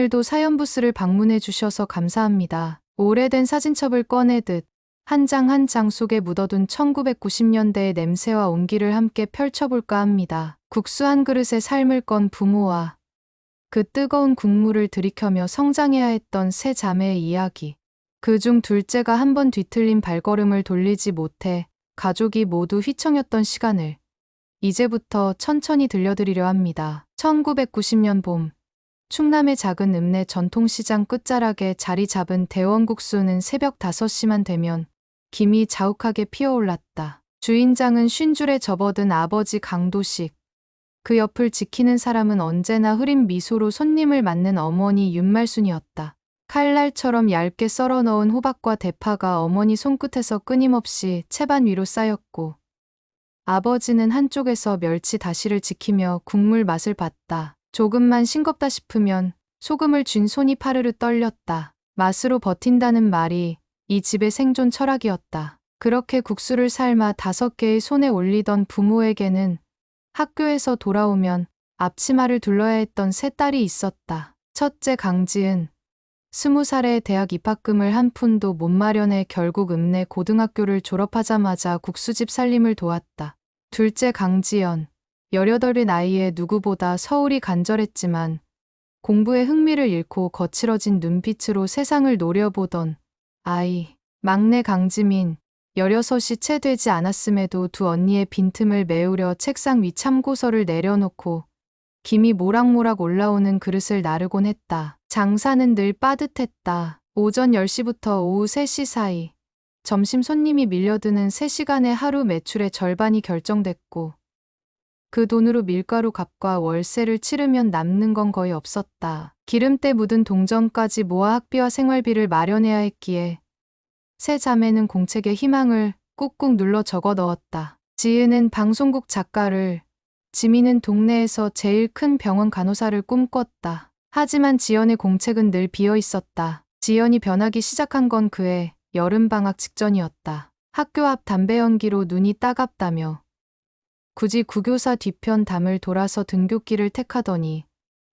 오늘도 사연부스를 방문해 주셔서 감사합니다. 오래된 사진첩을 꺼내듯 한 장 한 장 속에 묻어둔 1990년대의 냄새와 온기를 함께 펼쳐볼까 합니다. 국수 한 그릇에 삶을 건 부모와 그 뜨거운 국물을 들이켜며 성장해야 했던 세 자매의 이야기. 그중 둘째가 한 번 뒤틀린 발걸음을 돌리지 못해 가족이 모두 휘청였던 시간을 이제부터 천천히 들려드리려 합니다. 1990년 봄, 충남의 작은 읍내 전통시장 끝자락에 자리 잡은 대원국수는 새벽 5시만 되면 김이 자욱하게 피어올랐다. 주인장은 쉰줄에 접어든 아버지 강도식. 그 옆을 지키는 사람은 언제나 흐린 미소로 손님을 맞는 어머니 윤말순이었다. 칼날처럼 얇게 썰어 넣은 호박과 대파가 어머니 손끝에서 끊임없이 채반 위로 쌓였고, 아버지는 한쪽에서 멸치 다시를 지키며 국물 맛을 봤다. 조금만 싱겁다 싶으면 소금을 쥔 손이 파르르 떨렸다. 맛으로 버틴다는 말이 이 집의 생존 철학이었다. 그렇게 국수를 삶아 5개의 손에 올리던 부모에게는 학교에서 돌아오면 앞치마를 둘러야 했던 세 딸이 있었다. 첫째 강지은, 20살에 대학 입학금을 한 푼도 못 마련해 결국 읍내 고등학교를 졸업하자마자 국수집 살림을 도왔다. 둘째 강지연, 18의 나이에 누구보다 서울이 간절했지만 공부에 흥미를 잃고 거칠어진 눈빛으로 세상을 노려보던 아이. 막내 강지민, 16이 채 되지 않았음에도 두 언니의 빈틈을 메우려 책상 위 참고서를 내려놓고 김이 모락모락 올라오는 그릇을 나르곤 했다. 장사는 늘 빠듯했다. 오전 10시부터 오후 3시 사이. 점심 손님이 밀려드는 3시간의 하루 매출의 절반이 결정됐고, 그 돈으로 밀가루 값과 월세를 치르면 남는 건 거의 없었다. 기름때 묻은 동전까지 모아 학비와 생활비를 마련해야 했기에 세 자매는 공책에 희망을 꾹꾹 눌러 적어 넣었다. 지은은 방송국 작가를, 지민은 동네에서 제일 큰 병원 간호사를 꿈꿨다. 하지만 지연의 공책은 늘 비어 있었다. 지연이 변하기 시작한 건 그해 여름방학 직전이었다. 학교 앞 담배 연기로 눈이 따갑다며 굳이 구교사 뒤편 담을 돌아서 등굣길을 택하더니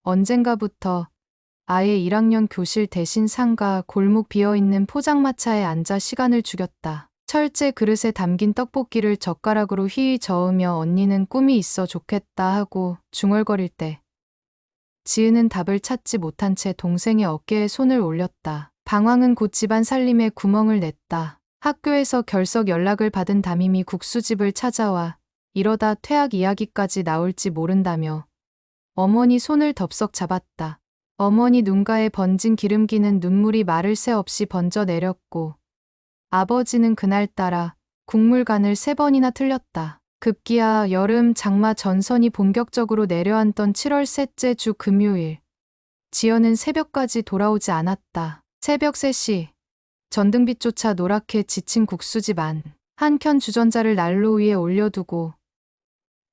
언젠가부터 아예 1학년 교실 대신 상가 골목 비어있는 포장마차에 앉아 시간을 죽였다. 철제 그릇에 담긴 떡볶이를 젓가락으로 휘휘 저으며 언니는 꿈이 있어 좋겠다 하고 중얼거릴 때 지은은 답을 찾지 못한 채 동생의 어깨에 손을 올렸다. 방황은 곧 집안 살림에 구멍을 냈다. 학교에서 결석 연락을 받은 담임이 국수집을 찾아와 이러다 퇴학 이야기까지 나올지 모른다며 어머니 손을 덥석 잡았다. 어머니 눈가에 번진 기름기는 눈물이 마를 새 없이 번져 내렸고, 아버지는 그날따라 국물간을 3번이나 틀렸다. 급기야 여름 장마 전선이 본격적으로 내려앉던 7월 셋째 주 금요일. 지연은 새벽까지 돌아오지 않았다. 새벽 3시. 전등빛조차 노랗게 지친 국수집 안. 한 켠 주전자를 난로 위에 올려두고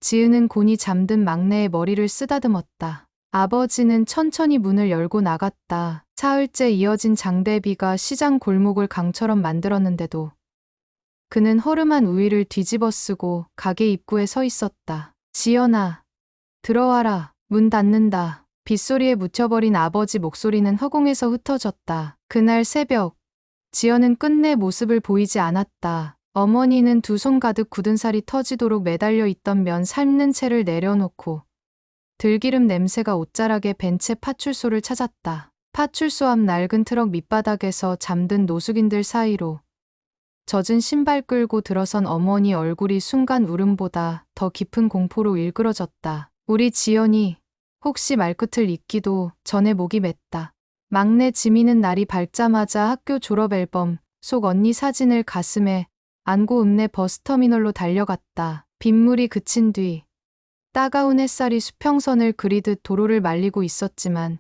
지은은 곤히 잠든 막내의 머리를 쓰다듬었다. 아버지는 천천히 문을 열고 나갔다. 사흘째 이어진 장대비가 시장 골목을 강처럼 만들었는데도 그는 허름한 우위를 뒤집어 쓰고 가게 입구에 서 있었다. 지연아, 들어와라. 문 닫는다. 빗소리에 묻혀버린 아버지 목소리는 허공에서 흩어졌다. 그날 새벽, 지연은 끝내 모습을 보이지 않았다. 어머니는 두 손 가득 굳은 살이 터지도록 매달려 있던 면 삶는 채를 내려놓고 들기름 냄새가 옷자락에 벤 채 파출소를 찾았다. 파출소 앞 낡은 트럭 밑바닥에서 잠든 노숙인들 사이로 젖은 신발 끌고 들어선 어머니 얼굴이 순간 울음보다 더 깊은 공포로 일그러졌다. 우리 지연이 혹시 말끝을 잇기도 전에 목이 맸다. 막내 지민은 날이 밝자마자 학교 졸업 앨범 속 언니 사진을 가슴에 안고 읍내 버스터미널로 달려갔다. 빗물이 그친 뒤 따가운 햇살이 수평선을 그리듯 도로를 말리고 있었지만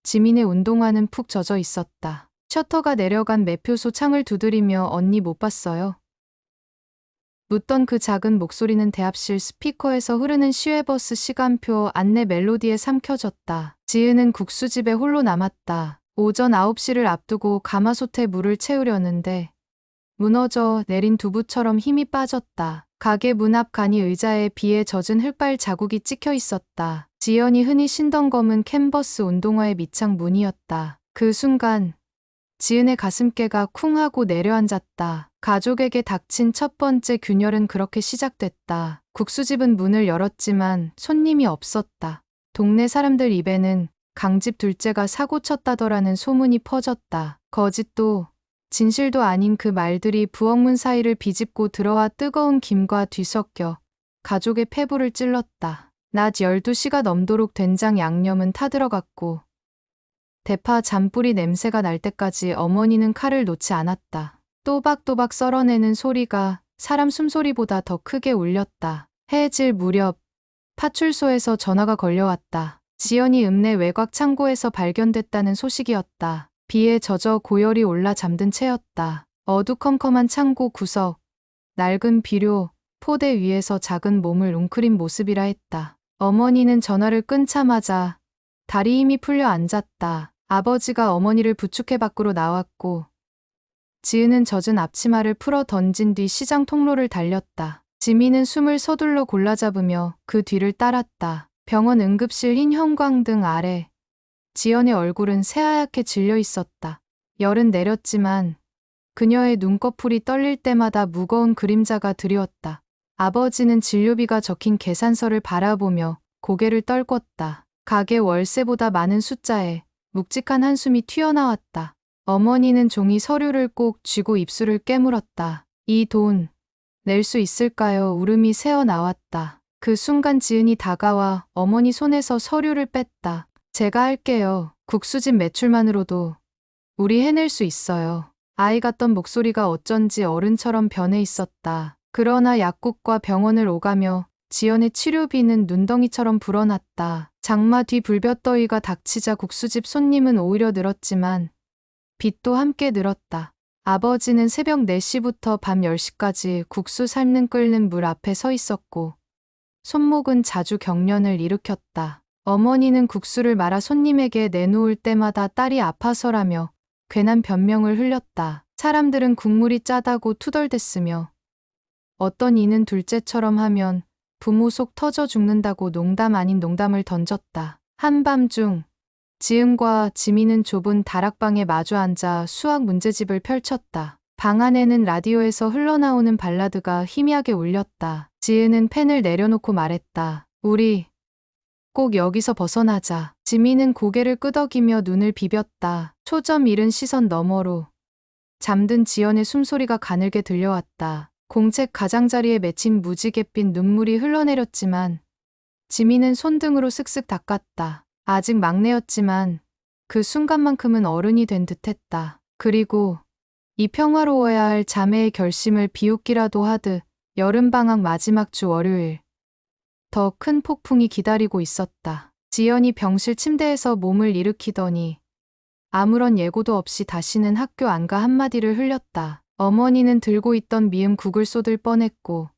지민의 운동화는 푹 젖어 있었다. 셔터가 내려간 매표소 창을 두드리며 언니 못 봤어요? 묻던 그 작은 목소리는 대합실 스피커에서 흐르는 시외버스 시간표 안내 멜로디에 삼켜졌다. 지은은 국수집에 홀로 남았다. 오전 9시를 앞두고 가마솥에 물을 채우려는데 무너져 내린 두부처럼 힘이 빠졌다. 가게 문 앞 간이 의자에 비에 젖은 흙발 자국이 찍혀 있었다. 지연이 흔히 신던 검은 캔버스 운동화의 밑창 무늬였다. 그 순간 지은의 가슴께가 쿵 하고 내려앉았다. 가족에게 닥친 첫 번째 균열은 그렇게 시작됐다. 국수집은 문을 열었지만 손님이 없었다. 동네 사람들 입에는 강집 둘째가 사고 쳤다더라는 소문이 퍼졌다. 거짓도 진실도 아닌 그 말들이 부엌문 사이를 비집고 들어와 뜨거운 김과 뒤섞여 가족의 폐부를 찔렀다. 낮 12시가 넘도록 된장 양념은 타들어갔고 대파 잔뿌리 냄새가 날 때까지 어머니는 칼을 놓지 않았다. 또박또박 썰어내는 소리가 사람 숨소리보다 더 크게 울렸다. 해질 무렵 파출소에서 전화가 걸려왔다. 지연이 읍내 외곽 창고에서 발견됐다는 소식이었다. 비에 젖어 고열이 올라 잠든 채였다. 어두컴컴한 창고 구석, 낡은 비료, 포대 위에서 작은 몸을 웅크린 모습이라 했다. 어머니는 전화를 끊자마자 다리 힘이 풀려 앉았다. 아버지가 어머니를 부축해 밖으로 나왔고 지은은 젖은 앞치마를 풀어 던진 뒤 시장 통로를 달렸다. 지민은 숨을 서둘러 골라잡으며 그 뒤를 따랐다. 병원 응급실 흰 형광등 아래 지연의 얼굴은 새하얗게 질려 있었다. 열은 내렸지만 그녀의 눈꺼풀이 떨릴 때마다 무거운 그림자가 드리웠다. 아버지는 진료비가 적힌 계산서를 바라보며 고개를 떨궜다. 가게 월세보다 많은 숫자에 묵직한 한숨이 튀어나왔다. 어머니는 종이 서류를 꼭 쥐고 입술을 깨물었다. 이 돈 낼 수 있을까요? 울음이 새어나왔다. 그 순간 지은이 다가와 어머니 손에서 서류를 뺐다. 제가 할게요. 국수집 매출만으로도 우리 해낼 수 있어요. 아이 같던 목소리가 어쩐지 어른처럼 변해 있었다. 그러나 약국과 병원을 오가며 지연의 치료비는 눈덩이처럼 불어났다. 장마 뒤 불볕더위가 닥치자 국수집 손님은 오히려 늘었지만 빚도 함께 늘었다. 아버지는 새벽 4시부터 밤 10시까지 국수 삶는 끓는 물 앞에 서 있었고 손목은 자주 경련을 일으켰다. 어머니는 국수를 말아 손님에게 내놓을 때마다 딸이 아파서라며 괜한 변명을 흘렸다. 사람들은 국물이 짜다고 투덜댔으며 어떤 이는 둘째처럼 하면 부모 속 터져 죽는다고 농담 아닌 농담을 던졌다. 한밤중 지은과 지민은 좁은 다락방에 마주 앉아 수학 문제집을 펼쳤다. 방 안에는 라디오에서 흘러나오는 발라드가 희미하게 울렸다. 지은은 펜을 내려놓고 말했다. 우리 꼭 여기서 벗어나자. 지민은 고개를 끄덕이며 눈을 비볐다. 초점 잃은 시선 너머로 잠든 지연의 숨소리가 가늘게 들려왔다. 공책 가장자리에 맺힌 무지갯빛 눈물이 흘러내렸지만 지민은 손등으로 쓱쓱 닦았다. 아직 막내였지만 그 순간만큼은 어른이 된 듯했다. 그리고 이 평화로워야 할 자매의 결심을 비웃기라도 하듯 여름방학 마지막 주 월요일 더 큰 폭풍이 기다리고 있었다. 지연이 병실 침대에서 몸을 일으키더니 아무런 예고도 없이 다시는 학교 안 가 한마디를 흘렸다. 어머니는 들고 있던 미음국을 쏟을 뻔했고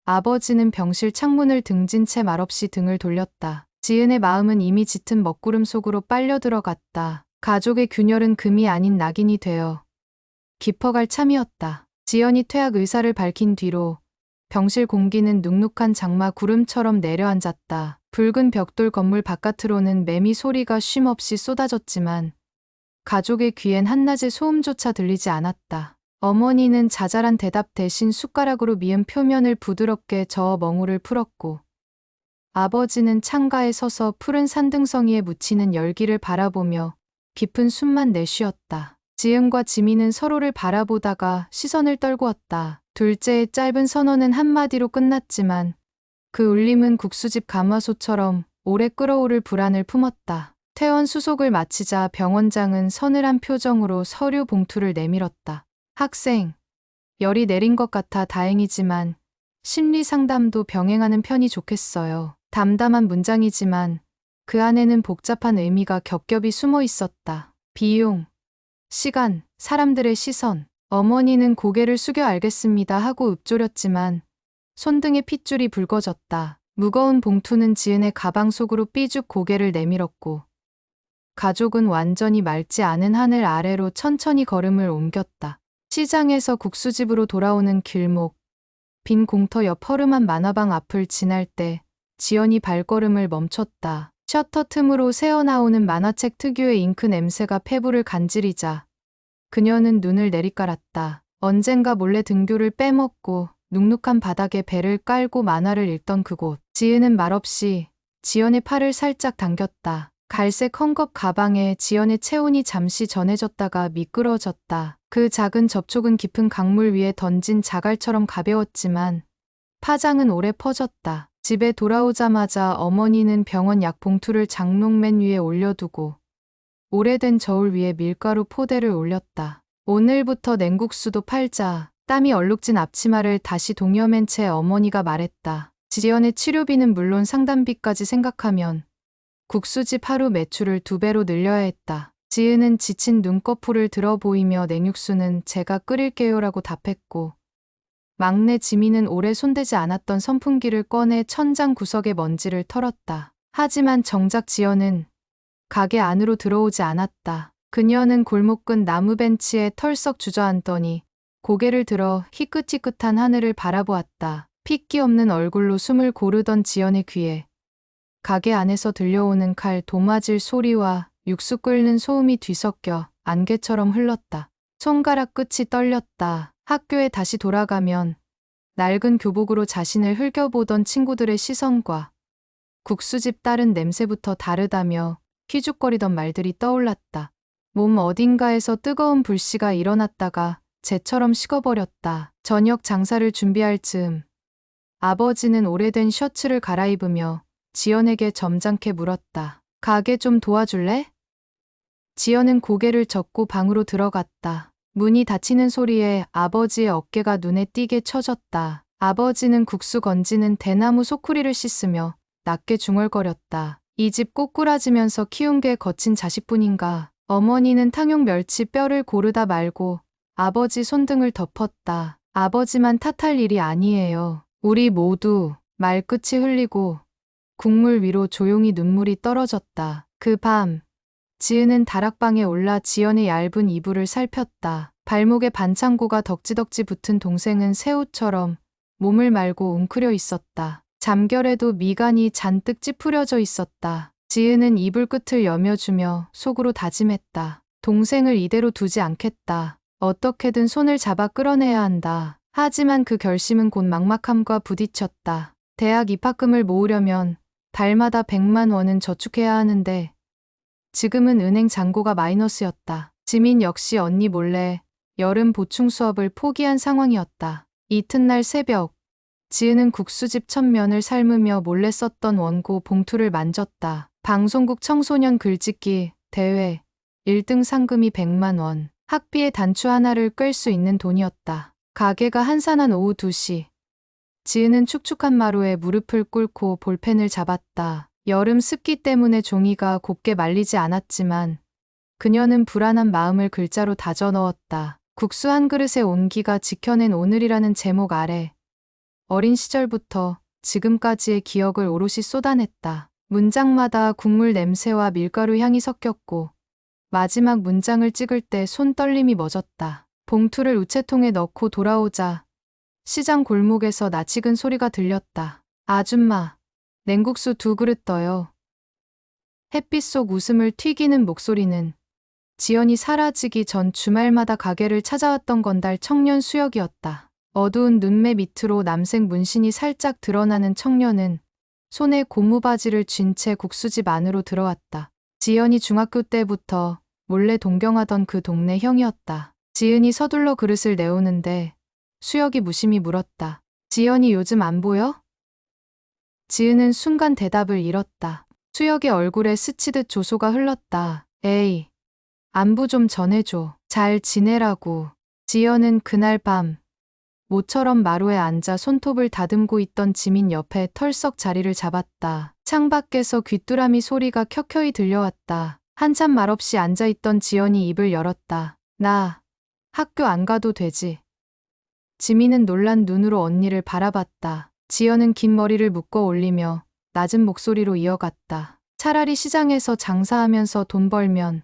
아버지는 병실 창문을 등진 채 말없이 등을 돌렸다. 지은의 마음은 이미 짙은 먹구름 속으로 빨려 들어갔다. 가족의 균열은 금이 아닌 낙인이 되어 깊어갈 참이었다. 지연이 퇴학 의사를 밝힌 뒤로 병실 공기는 눅눅한 장마 구름처럼 내려앉았다. 붉은 벽돌 건물 바깥으로는 매미 소리가 쉼없이 쏟아졌지만 가족의 귀엔 한낮의 소음조차 들리지 않았다. 어머니는 자잘한 대답 대신 숟가락으로 미은 표면을 부드럽게 저어 멍울을 풀었고 아버지는 창가에 서서 푸른 산등성이에 묻히는 열기를 바라보며 깊은 숨만 내쉬었다. 지은과 지민은 서로를 바라보다가 시선을 떨구었다. 둘째의 짧은 선언은 한마디로 끝났지만 그 울림은 국수집 가마솥처럼 오래 끓어오를 불안을 품었다. 퇴원 수속을 마치자 병원장은 서늘한 표정으로 서류 봉투를 내밀었다. 학생, 열이 내린 것 같아 다행이지만 심리 상담도 병행하는 편이 좋겠어요. 담담한 문장이지만 그 안에는 복잡한 의미가 겹겹이 숨어 있었다. 비용, 시간, 사람들의 시선. 어머니는 고개를 숙여 알겠습니다 하고 읊조렸지만 손등에 핏줄이 붉어졌다. 무거운 봉투는 지은의 가방 속으로 삐죽 고개를 내밀었고 가족은 완전히 맑지 않은 하늘 아래로 천천히 걸음을 옮겼다. 시장에서 국수집으로 돌아오는 길목, 빈 공터 옆 허름한 만화방 앞을 지날 때 지연이 발걸음을 멈췄다. 셔터 틈으로 새어나오는 만화책 특유의 잉크 냄새가 폐부를 간지리자 그녀는 눈을 내리깔았다. 언젠가 몰래 등교를 빼먹고 눅눅한 바닥에 배를 깔고 만화를 읽던 그곳. 지은은 말없이 지연의 팔을 살짝 당겼다. 갈색 헝겊 가방에 지연의 체온이 잠시 전해졌다가 미끄러졌다. 그 작은 접촉은 깊은 강물 위에 던진 자갈처럼 가벼웠지만 파장은 오래 퍼졌다. 집에 돌아오자마자 어머니는 병원 약 봉투를 장롱맨 위에 올려두고 오래된 저울 위에 밀가루 포대를 올렸다. 오늘부터 냉국수도 팔자. 땀이 얼룩진 앞치마를 다시 동여맨 채 어머니가 말했다. 지연의 치료비는 물론 상담비까지 생각하면 국수집 하루 매출을 2배로 늘려야 했다. 지은은 지친 눈꺼풀을 들어 보이며 냉육수는 제가 끓일게요라고 답했고 막내 지민은 오래 손대지 않았던 선풍기를 꺼내 천장 구석의 먼지를 털었다. 하지만 정작 지연은 가게 안으로 들어오지 않았다. 그녀는 골목 끝 나무 벤치에 털썩 주저앉더니 고개를 들어 희끗희끗한 하늘을 바라보았다. 핏기 없는 얼굴로 숨을 고르던 지연의 귀에 가게 안에서 들려오는 칼 도마질 소리와 육수 끓는 소음이 뒤섞여 안개처럼 흘렀다. 손가락 끝이 떨렸다. 학교에 다시 돌아가면 낡은 교복으로 자신을 흘겨보던 친구들의 시선과 국수집 딸은 냄새부터 다르다며 휘죽거리던 말들이 떠올랐다. 몸 어딘가에서 뜨거운 불씨가 일어났다가 재처럼 식어버렸다. 저녁 장사를 준비할 즈음 아버지는 오래된 셔츠를 갈아입으며 지연에게 점잖게 물었다. 가게 좀 도와줄래? 지연은 고개를 젓고 방으로 들어갔다. 문이 닫히는 소리에 아버지의 어깨가 눈에 띄게 쳐졌다. 아버지는 국수 건지는 대나무 소쿠리를 씻으며 낮게 중얼거렸다. 이 집 꼬꾸라지면서 키운 게 거친 자식뿐인가. 어머니는 탕용 멸치 뼈를 고르다 말고 아버지 손등을 덮었다. 아버지만 탓할 일이 아니에요. 우리 모두. 말끝이 흘리고 국물 위로 조용히 눈물이 떨어졌다. 그 밤 지은은 다락방에 올라 지연의 얇은 이불을 살폈다. 발목에 반창고가 덕지덕지 붙은 동생은 새우처럼 몸을 말고 웅크려 있었다. 잠결에도 미간이 잔뜩 찌푸려져 있었다. 지은은 이불 끝을 여며주며 속으로 다짐했다. 동생을 이대로 두지 않겠다. 어떻게든 손을 잡아 끌어내야 한다. 하지만 그 결심은 곧 막막함과 부딪혔다. 대학 입학금을 모으려면 달마다 100만 원은 저축해야 하는데 지금은 은행 잔고가 마이너스였다. 지민 역시 언니 몰래 여름 보충 수업을 포기한 상황이었다. 이튿날 새벽 지은은 국수집 천면을 삶으며 몰래 썼던 원고 봉투를 만졌다. 방송국 청소년 글짓기 대회 1등 상금이 100만 원. 학비의 단추 하나를 꿰 수 있는 돈이었다. 가게가 한산한 오후 2시. 지은은 축축한 마루에 무릎을 꿇고 볼펜을 잡았다. 여름 습기 때문에 종이가 곱게 말리지 않았지만 그녀는 불안한 마음을 글자로 다져 넣었다. 국수 한 그릇의 온기가 지켜낸 오늘이라는 제목 아래 어린 시절부터 지금까지의 기억을 오롯이 쏟아냈다. 문장마다 국물 냄새와 밀가루 향이 섞였고 마지막 문장을 찍을 때 손떨림이 멎었다. 봉투를 우체통에 넣고 돌아오자 시장 골목에서 낯익은 소리가 들렸다. 아줌마, 냉국수 2그릇 더요. 햇빛 속 웃음을 튀기는 목소리는 지연이 사라지기 전 주말마다 가게를 찾아왔던 건달 청년 수혁이었다. 어두운 눈매 밑으로 남색 문신이 살짝 드러나는 청년은 손에 고무바지를 쥔 채 국수집 안으로 들어왔다. 지연이 중학교 때부터 몰래 동경하던 그 동네 형이었다. 지은이 서둘러 그릇을 내오는데 수혁이 무심히 물었다. 지연이 요즘 안 보여? 지은은 순간 대답을 잃었다. 수혁의 얼굴에 스치듯 조소가 흘렀다. 에이, 안부 좀 전해줘. 잘 지내라고. 지연은 그날 밤 모처럼 마루에 앉아 손톱을 다듬고 있던 지민 옆에 털썩 자리를 잡았다. 창밖에서 귀뚜라미 소리가 켜켜이 들려왔다. 한참 말없이 앉아있던 지연이 입을 열었다. 나 학교 안 가도 되지. 지민은 놀란 눈으로 언니를 바라봤다. 지연은 긴 머리를 묶어 올리며 낮은 목소리로 이어갔다. 차라리 시장에서 장사하면서 돈 벌면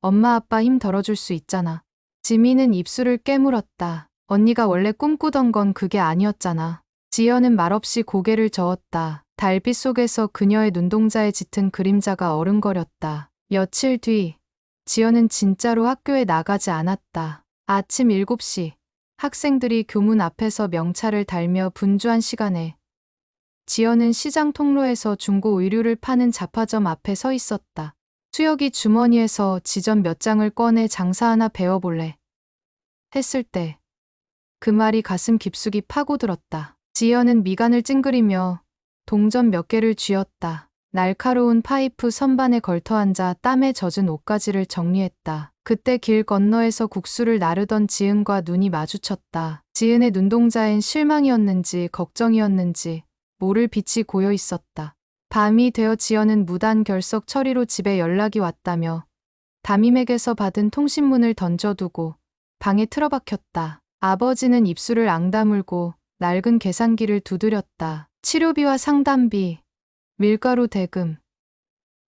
엄마 아빠 힘 덜어줄 수 있잖아. 지민은 입술을 깨물었다. 언니가 원래 꿈꾸던 건 그게 아니었잖아. 지연은 말없이 고개를 저었다. 달빛 속에서 그녀의 눈동자에 짙은 그림자가 어른거렸다. 며칠 뒤, 지연은 진짜로 학교에 나가지 않았다. 아침 7시, 학생들이 교문 앞에서 명찰을 달며 분주한 시간에 지연은 시장 통로에서 중고 의류를 파는 잡화점 앞에 서 있었다. 수혁이 주머니에서 지전 몇 장을 꺼내 장사 하나 배워볼래? 했을 때 그 말이 가슴 깊숙이 파고들었다. 지연은 미간을 찡그리며 동전 몇 개를 쥐었다. 날카로운 파이프 선반에 걸터앉아 땀에 젖은 옷가지를 정리했다. 그때 길 건너에서 국수를 나르던 지은과 눈이 마주쳤다. 지은의 눈동자엔 실망이었는지 걱정이었는지 모를 빛이 고여 있었다. 밤이 되어 지연은 무단 결석 처리로 집에 연락이 왔다며 담임에게서 받은 통신문을 던져두고 방에 틀어박혔다. 아버지는 입술을 앙다물고 낡은 계산기를 두드렸다. 치료비와 상담비, 밀가루 대금,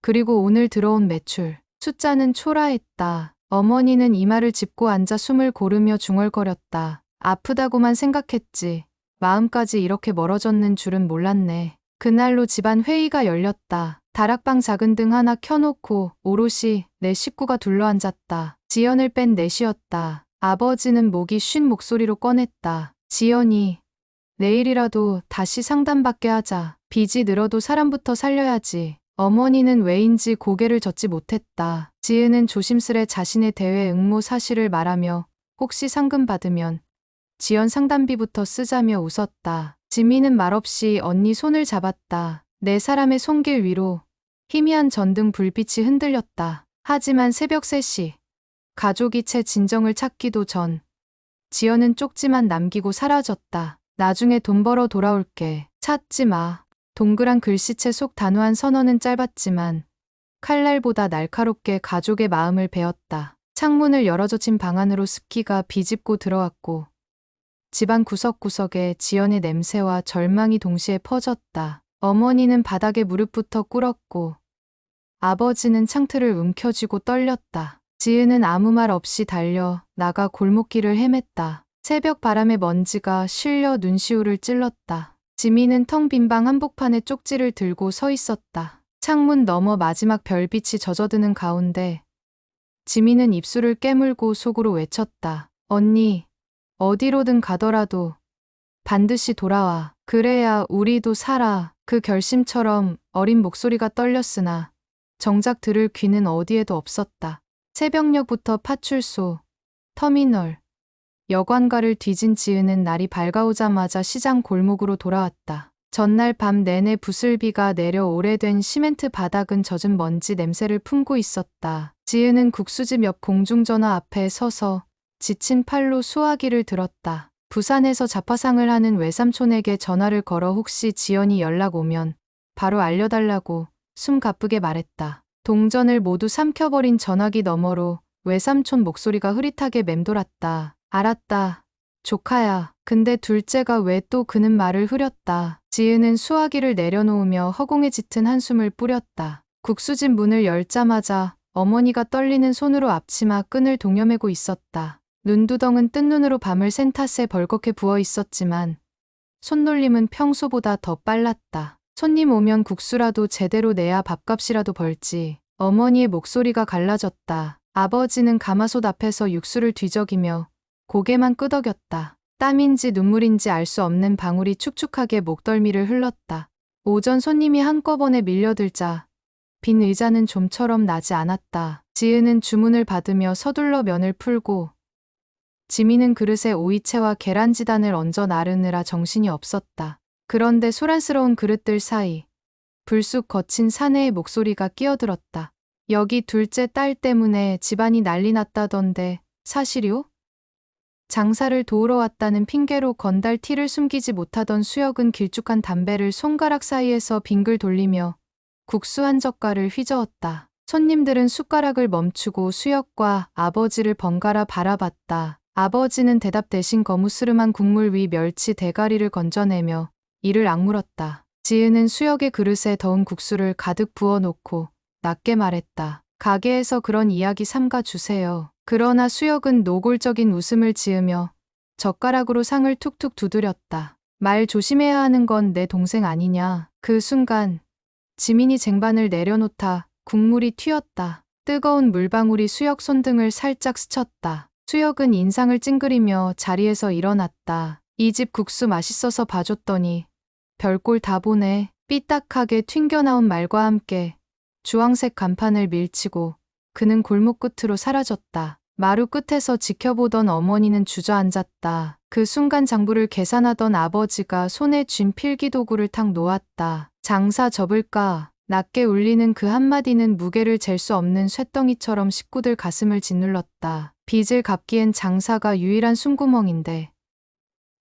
그리고 오늘 들어온 매출. 숫자는 초라했다. 어머니는 이마를 짚고 앉아 숨을 고르며 중얼거렸다. 아프다고만 생각했지. 마음까지 이렇게 멀어졌는 줄은 몰랐네. 그날로 집안 회의가 열렸다. 다락방 작은 등 하나 켜놓고 오롯이 내 식구가 둘러앉았다. 지연을 뺀 넷이었다. 아버지는 목이 쉰 목소리로 꺼냈다. 지연이, 내일이라도 다시 상담받게 하자. 빚이 늘어도 사람부터 살려야지. 어머니는 왜인지 고개를 젓지 못했다. 지은은 조심스레 자신의 대회 응모 사실을 말하며 혹시 상금 받으면 지연 상담비부터 쓰자며 웃었다. 지민은 말없이 언니 손을 잡았다. 네 사람의 손길 위로 희미한 전등 불빛이 흔들렸다. 하지만 새벽 3시, 가족이 채 진정을 찾기도 전, 지연은 쪽지만 남기고 사라졌다. 나중에 돈 벌어 돌아올게. 찾지 마. 동그란 글씨체 속 단호한 선언은 짧았지만 칼날보다 날카롭게 가족의 마음을 베었다. 창문을 열어젖힌 방 안으로 습기가 비집고 들어왔고 집안 구석구석에 지연의 냄새와 절망이 동시에 퍼졌다. 어머니는 바닥에 무릎부터 꿇었고 아버지는 창틀을 움켜쥐고 떨렸다. 지은은 아무 말 없이 달려 나가 골목길을 헤맸다. 새벽 바람에 먼지가 실려 눈시울을 찔렀다. 지민은 텅 빈 방 한복판에 쪽지를 들고 서 있었다. 창문 너머 마지막 별빛이 젖어드는 가운데 지민은 입술을 깨물고 속으로 외쳤다. 언니, 어디로든 가더라도 반드시 돌아와. 그래야 우리도 살아. 그 결심처럼 어린 목소리가 떨렸으나 정작 들을 귀는 어디에도 없었다. 새벽녘부터 파출소, 터미널, 여관가를 뒤진 지은은 날이 밝아오자마자 시장 골목으로 돌아왔다. 전날 밤 내내 부슬비가 내려 오래된 시멘트 바닥은 젖은 먼지 냄새를 품고 있었다. 지은은 국수집 옆 공중전화 앞에 서서 지친 팔로 수화기를 들었다. 부산에서 자파상을 하는 외삼촌에게 전화를 걸어 혹시 지연이 연락 오면 바로 알려달라고 숨 가쁘게 말했다. 동전을 모두 삼켜버린 전화기 너머로 외삼촌 목소리가 흐릿하게 맴돌았다. 알았다. 조카야. 근데 둘째가 왜 또 그는 말을 흐렸다. 지은은 수화기를 내려놓으며 허공에 짙은 한숨을 뿌렸다. 국수집 문을 열자마자 어머니가 떨리는 손으로 앞치마 끈을 동여매고 있었다. 눈두덩은 뜬 눈으로 밤을 샌 탓에 벌겋게 부어 있었지만 손놀림은 평소보다 더 빨랐다. 손님 오면 국수라도 제대로 내야 밥값이라도 벌지. 어머니의 목소리가 갈라졌다. 아버지는 가마솥 앞에서 육수를 뒤적이며 고개만 끄덕였다. 땀인지 눈물인지 알 수 없는 방울이 축축하게 목덜미를 흘렀다. 오전 손님이 한꺼번에 밀려들자 빈 의자는 좀처럼 나지 않았다. 지은은 주문을 받으며 서둘러 면을 풀고 지민은 그릇에 오이채와 계란지단을 얹어 나르느라 정신이 없었다. 그런데 소란스러운 그릇들 사이 불쑥 거친 사내의 목소리가 끼어들었다. 여기 둘째 딸 때문에 집안이 난리 났다던데 사실이요? 장사를 도우러 왔다는 핑계로 건달 티를 숨기지 못하던 수혁은 길쭉한 담배를 손가락 사이에서 빙글 돌리며 국수 한 젓갈을 휘저었다. 손님들은 숟가락을 멈추고 수혁과 아버지를 번갈아 바라봤다. 아버지는 대답 대신 거무스름한 국물 위 멸치 대가리를 건져내며 이를 악물었다. 지은은 수혁의 그릇에 더운 국수를 가득 부어놓고 낮게 말했다. 가게에서 그런 이야기 삼가 주세요. 그러나 수혁은 노골적인 웃음을 지으며 젓가락으로 상을 툭툭 두드렸다. 말 조심해야 하는 건 내 동생 아니냐. 그 순간 지민이 쟁반을 내려놓다 국물이 튀었다. 뜨거운 물방울이 수혁 손등을 살짝 스쳤다. 수혁은 인상을 찡그리며 자리에서 일어났다. 이 집 국수 맛있어서 봐줬더니 별꼴 다 보네. 삐딱하게 튕겨나온 말과 함께 주황색 간판을 밀치고 그는 골목 끝으로 사라졌다. 마루 끝에서 지켜보던 어머니는 주저앉았다. 그 순간 장부를 계산하던 아버지가 손에 쥔 필기도구를 탁 놓았다. 장사 접을까? 낮게 울리는 그 한마디는 무게를 잴 수 없는 쇳덩이처럼 식구들 가슴을 짓눌렀다. 빚을 갚기엔 장사가 유일한 숨구멍인데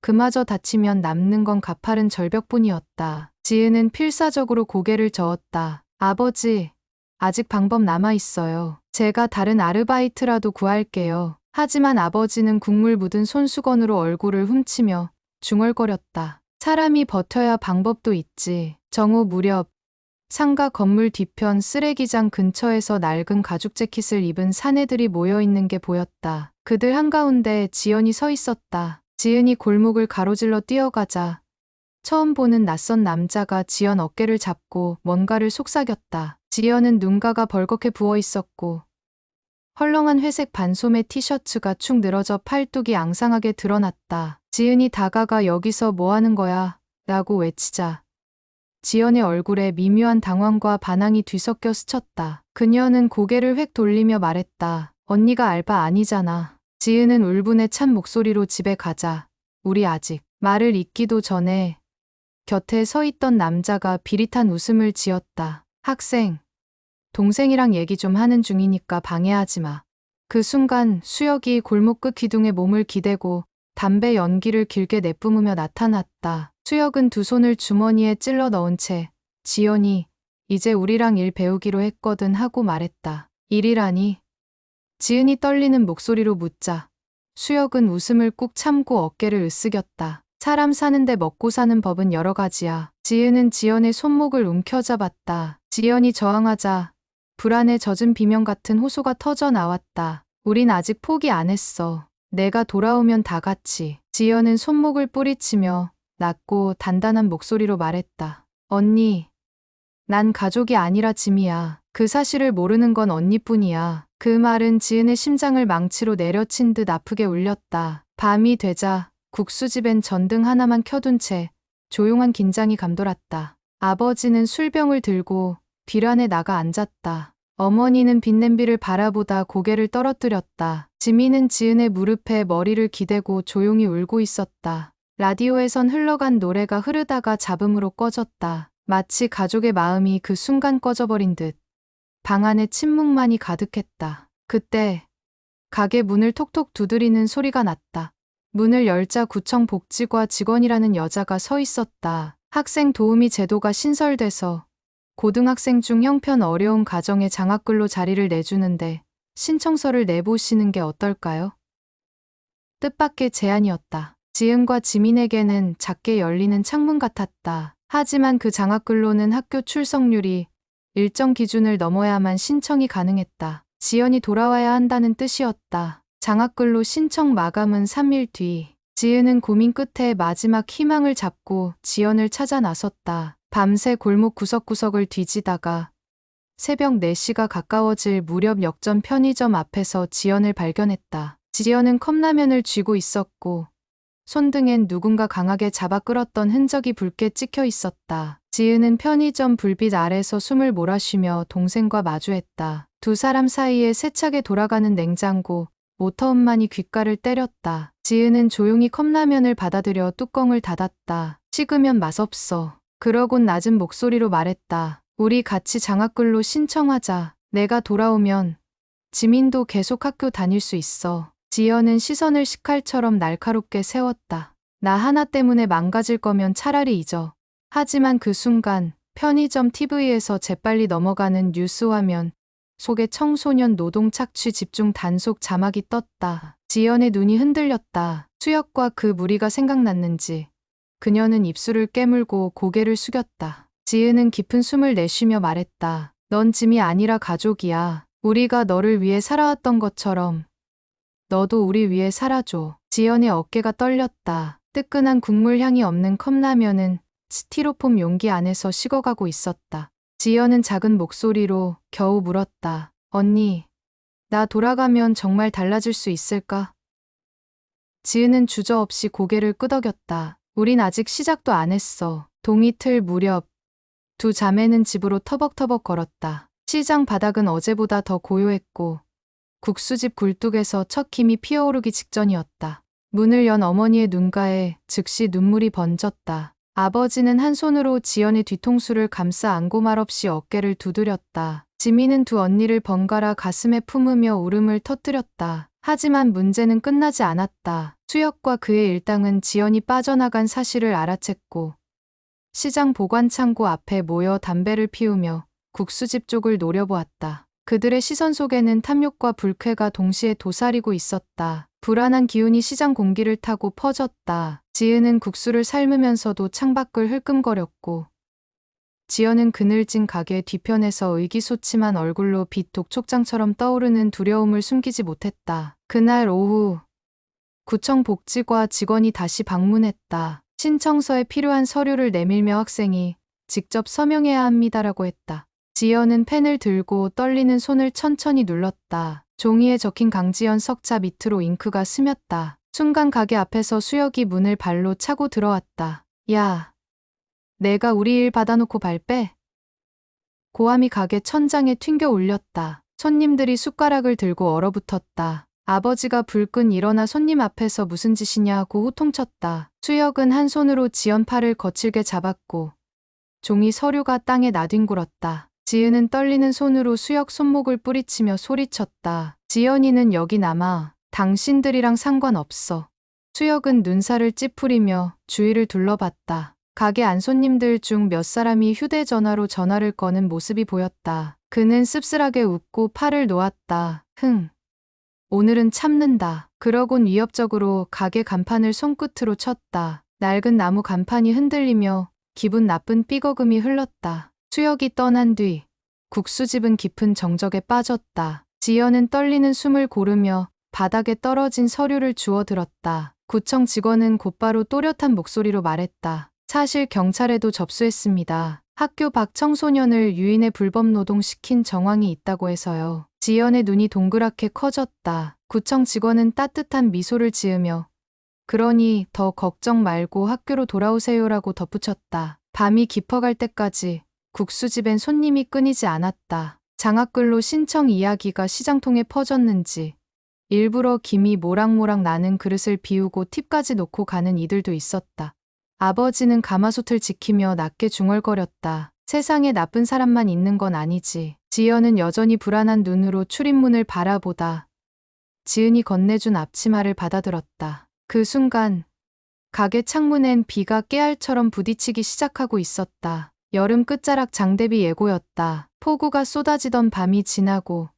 그마저 다치면 남는 건 가파른 절벽뿐이었다. 지은은 필사적으로 고개를 저었다. 아버지, 아직 방법 남아있어요. 제가 다른 아르바이트라도 구할게요. 하지만 아버지는 국물 묻은 손수건으로 얼굴을 훔치며 중얼거렸다. 사람이 버텨야 방법도 있지. 정오 무렵 상가 건물 뒤편 쓰레기장 근처에서 낡은 가죽 재킷을 입은 사내들이 모여있는 게 보였다. 그들 한가운데 지연이 서 있었다. 지은이 골목을 가로질러 뛰어가자 처음 보는 낯선 남자가 지연 어깨를 잡고 뭔가를 속삭였다. 지연은 눈가가 벌겋게 부어 있었고 헐렁한 회색 반소매 티셔츠가 축 늘어져 팔뚝이 앙상하게 드러났다. 지은이 다가가 여기서 뭐 하는 거야? 라고 외치자 지연의 얼굴에 미묘한 당황과 반항이 뒤섞여 스쳤다. 그녀는 고개를 획 돌리며 말했다. 언니가 알바 아니잖아. 지은은 울분에 찬 목소리로 집에 가자. 우리 아직 말을 잇기도 전에 곁에 서 있던 남자가 비릿한 웃음을 지었다. 학생, 동생이랑 얘기 좀 하는 중이니까 방해하지 마. 그 순간 수혁이 골목 끝 기둥에 몸을 기대고 담배 연기를 길게 내뿜으며 나타났다. 수혁은 두 손을 주머니에 찔러 넣은 채 지연이 이제 우리랑 일 배우기로 했거든 하고 말했다. 일이라니? 지은이 떨리는 목소리로 묻자 수혁은 웃음을 꾹 참고 어깨를 으쓱였다. 사람 사는데 먹고 사는 법은 여러 가지야. 지은은 지연의 손목을 움켜잡았다. 지연이 저항하자 불안에 젖은 비명 같은 호소가 터져 나왔다. 우린 아직 포기 안 했어. 내가 돌아오면 다 같이. 지연은 손목을 뿌리치며 낮고 단단한 목소리로 말했다. 언니, 난 가족이 아니라 짐이야. 그 사실을 모르는 건 언니뿐이야. 그 말은 지은의 심장을 망치로 내려친 듯 아프게 울렸다. 밤이 되자 국수집엔 전등 하나만 켜둔 채 조용한 긴장이 감돌았다. 아버지는 술병을 들고 뒤란에 나가 앉았다. 어머니는 빈냄비를 바라보다 고개를 떨어뜨렸다. 지민은 지은의 무릎에 머리를 기대고 조용히 울고 있었다. 라디오에선 흘러간 노래가 흐르다가 잡음으로 꺼졌다. 마치 가족의 마음이 그 순간 꺼져버린 듯 방 안에 침묵만이 가득했다. 그때 가게 문을 톡톡 두드리는 소리가 났다. 문을 열자 구청 복지과 직원이라는 여자가 서 있었다. 학생 도우미 제도가 신설돼서 고등학생 중 형편 어려운 가정에 장학금로 자리를 내주는데 신청서를 내보시는 게 어떨까요? 뜻밖의 제안이었다. 지은과 지민에게는 작게 열리는 창문 같았다. 하지만 그 장학금로는 학교 출석률이 일정 기준을 넘어야만 신청이 가능했다. 지연이 돌아와야 한다는 뜻이었다. 장학금로 신청 마감은 3일 뒤. 지은은 고민 끝에 마지막 희망을 잡고 지연을 찾아 나섰다. 밤새 골목 구석구석을 뒤지다가 새벽 4시가 가까워질 무렵 역전 편의점 앞에서 지연을 발견했다. 지연은 컵라면을 쥐고 있었고 손등엔 누군가 강하게 잡아 끌었던 흔적이 붉게 찍혀 있었다. 지은은 편의점 불빛 아래서 숨을 몰아쉬며 동생과 마주했다. 두 사람 사이에 세차게 돌아가는 냉장고, 모터음만이 귓가를 때렸다. 지은은 조용히 컵라면을 받아들여 뚜껑을 닫았다. 식으면 맛없어. 그러곤 낮은 목소리로 말했다. 우리 같이 장학금로 신청하자. 내가 돌아오면 지민도 계속 학교 다닐 수 있어. 지연은 시선을 식칼처럼 날카롭게 세웠다. 나 하나 때문에 망가질 거면 차라리 잊어. 하지만 그 순간 편의점 TV에서 재빨리 넘어가는 뉴스 화면 속에 청소년 노동 착취 집중 단속 자막이 떴다. 지연의 눈이 흔들렸다. 수혁과 그 무리가 생각났는지 그녀는 입술을 깨물고 고개를 숙였다. 지은은 깊은 숨을 내쉬며 말했다. 넌 짐이 아니라 가족이야. 우리가 너를 위해 살아왔던 것처럼 너도 우리 위해 살아줘. 지연의 어깨가 떨렸다. 뜨끈한 국물 향이 없는 컵라면은 스티로폼 용기 안에서 식어가고 있었다. 지연은 작은 목소리로 겨우 물었다. 언니, 나 돌아가면 정말 달라질 수 있을까? 지은은 주저없이 고개를 끄덕였다. 우린 아직 시작도 안 했어. 동이틀 무렵 두 자매는 집으로 터벅터벅 걸었다. 시장 바닥은 어제보다 더 고요했고 국수집 굴뚝에서 첫 김이 피어오르기 직전이었다. 문을 연 어머니의 눈가에 즉시 눈물이 번졌다. 아버지는 한 손으로 지연의 뒤통수를 감싸 안고 말없이 어깨를 두드렸다. 지민은 두 언니를 번갈아 가슴에 품으며 울음을 터뜨렸다. 하지만 문제는 끝나지 않았다. 수혁과 그의 일당은 지연이 빠져나간 사실을 알아챘고 시장 보관창고 앞에 모여 담배를 피우며 국수집 쪽을 노려보았다. 그들의 시선 속에는 탐욕과 불쾌가 동시에 도사리고 있었다. 불안한 기운이 시장 공기를 타고 퍼졌다. 지은은 국수를 삶으면서도 창밖을 흘끔거렸고 지연은 그늘진 가게 뒤편에서 의기소침한 얼굴로 빛 독촉장처럼 떠오르는 두려움을 숨기지 못했다. 그날 오후 구청 복지과 직원이 다시 방문했다. 신청서에 필요한 서류를 내밀며 학생이 직접 서명해야 합니다라고 했다. 지연은 펜을 들고 떨리는 손을 천천히 눌렀다. 종이에 적힌 강지연 석자 밑으로 잉크가 스몄다. 순간 가게 앞에서 수혁이 문을 발로 차고 들어왔다. 야, 내가 우리 일 받아놓고 발 빼? 고함이 가게 천장에 튕겨 울렸다. 손님들이 숟가락을 들고 얼어붙었다. 아버지가 불끈 일어나 손님 앞에서 무슨 짓이냐고 호통쳤다. 수혁은 한 손으로 지연 팔을 거칠게 잡았고 종이 서류가 땅에 나뒹굴었다. 지은은 떨리는 손으로 수혁 손목을 뿌리치며 소리쳤다. 지연이는 여기 남아. 당신들이랑 상관없어. 수혁은 눈살을 찌푸리며 주위를 둘러봤다. 가게 안 손님들 중 몇 사람이 휴대전화로 전화를 거는 모습이 보였다. 그는 씁쓸하게 웃고 팔을 놓았다. 오늘은 참는다. 그러곤 위협적으로 가게 간판을 손끝으로 쳤다. 낡은 나무 간판이 흔들리며 기분 나쁜 삐걱음이 흘렀다. 수혁이 떠난 뒤 국수집은 깊은 정적에 빠졌다. 지연은 떨리는 숨을 고르며 바닥에 떨어진 서류를 주워들었다. 구청 직원은 곧바로 또렷한 목소리로 말했다. 사실 경찰에도 접수했습니다. 학교 밖 청소년을 유인해 불법 노동시킨 정황이 있다고 해서요. 지연의 눈이 동그랗게 커졌다. 구청 직원은 따뜻한 미소를 지으며 그러니 더 걱정 말고 학교로 돌아오세요라고 덧붙였다. 밤이 깊어갈 때까지 국수집엔 손님이 끊이지 않았다. 장학글로 신청 이야기가 시장통에 퍼졌는지 일부러 김이 모락모락 나는 그릇을 비우고 팁까지 놓고 가는 이들도 있었다. 아버지는 가마솥을 지키며 낮게 중얼거렸다. 세상에 나쁜 사람만 있는 건 아니지. 지연은 여전히 불안한 눈으로 출입문을 바라보다 지은이 건네준 앞치마를 받아들었다. 그 순간 가게 창문엔 비가 깨알처럼 부딪히기 시작하고 있었다. 여름 끝자락 장대비 예고였다. 폭우가 쏟아지던 밤이 지나고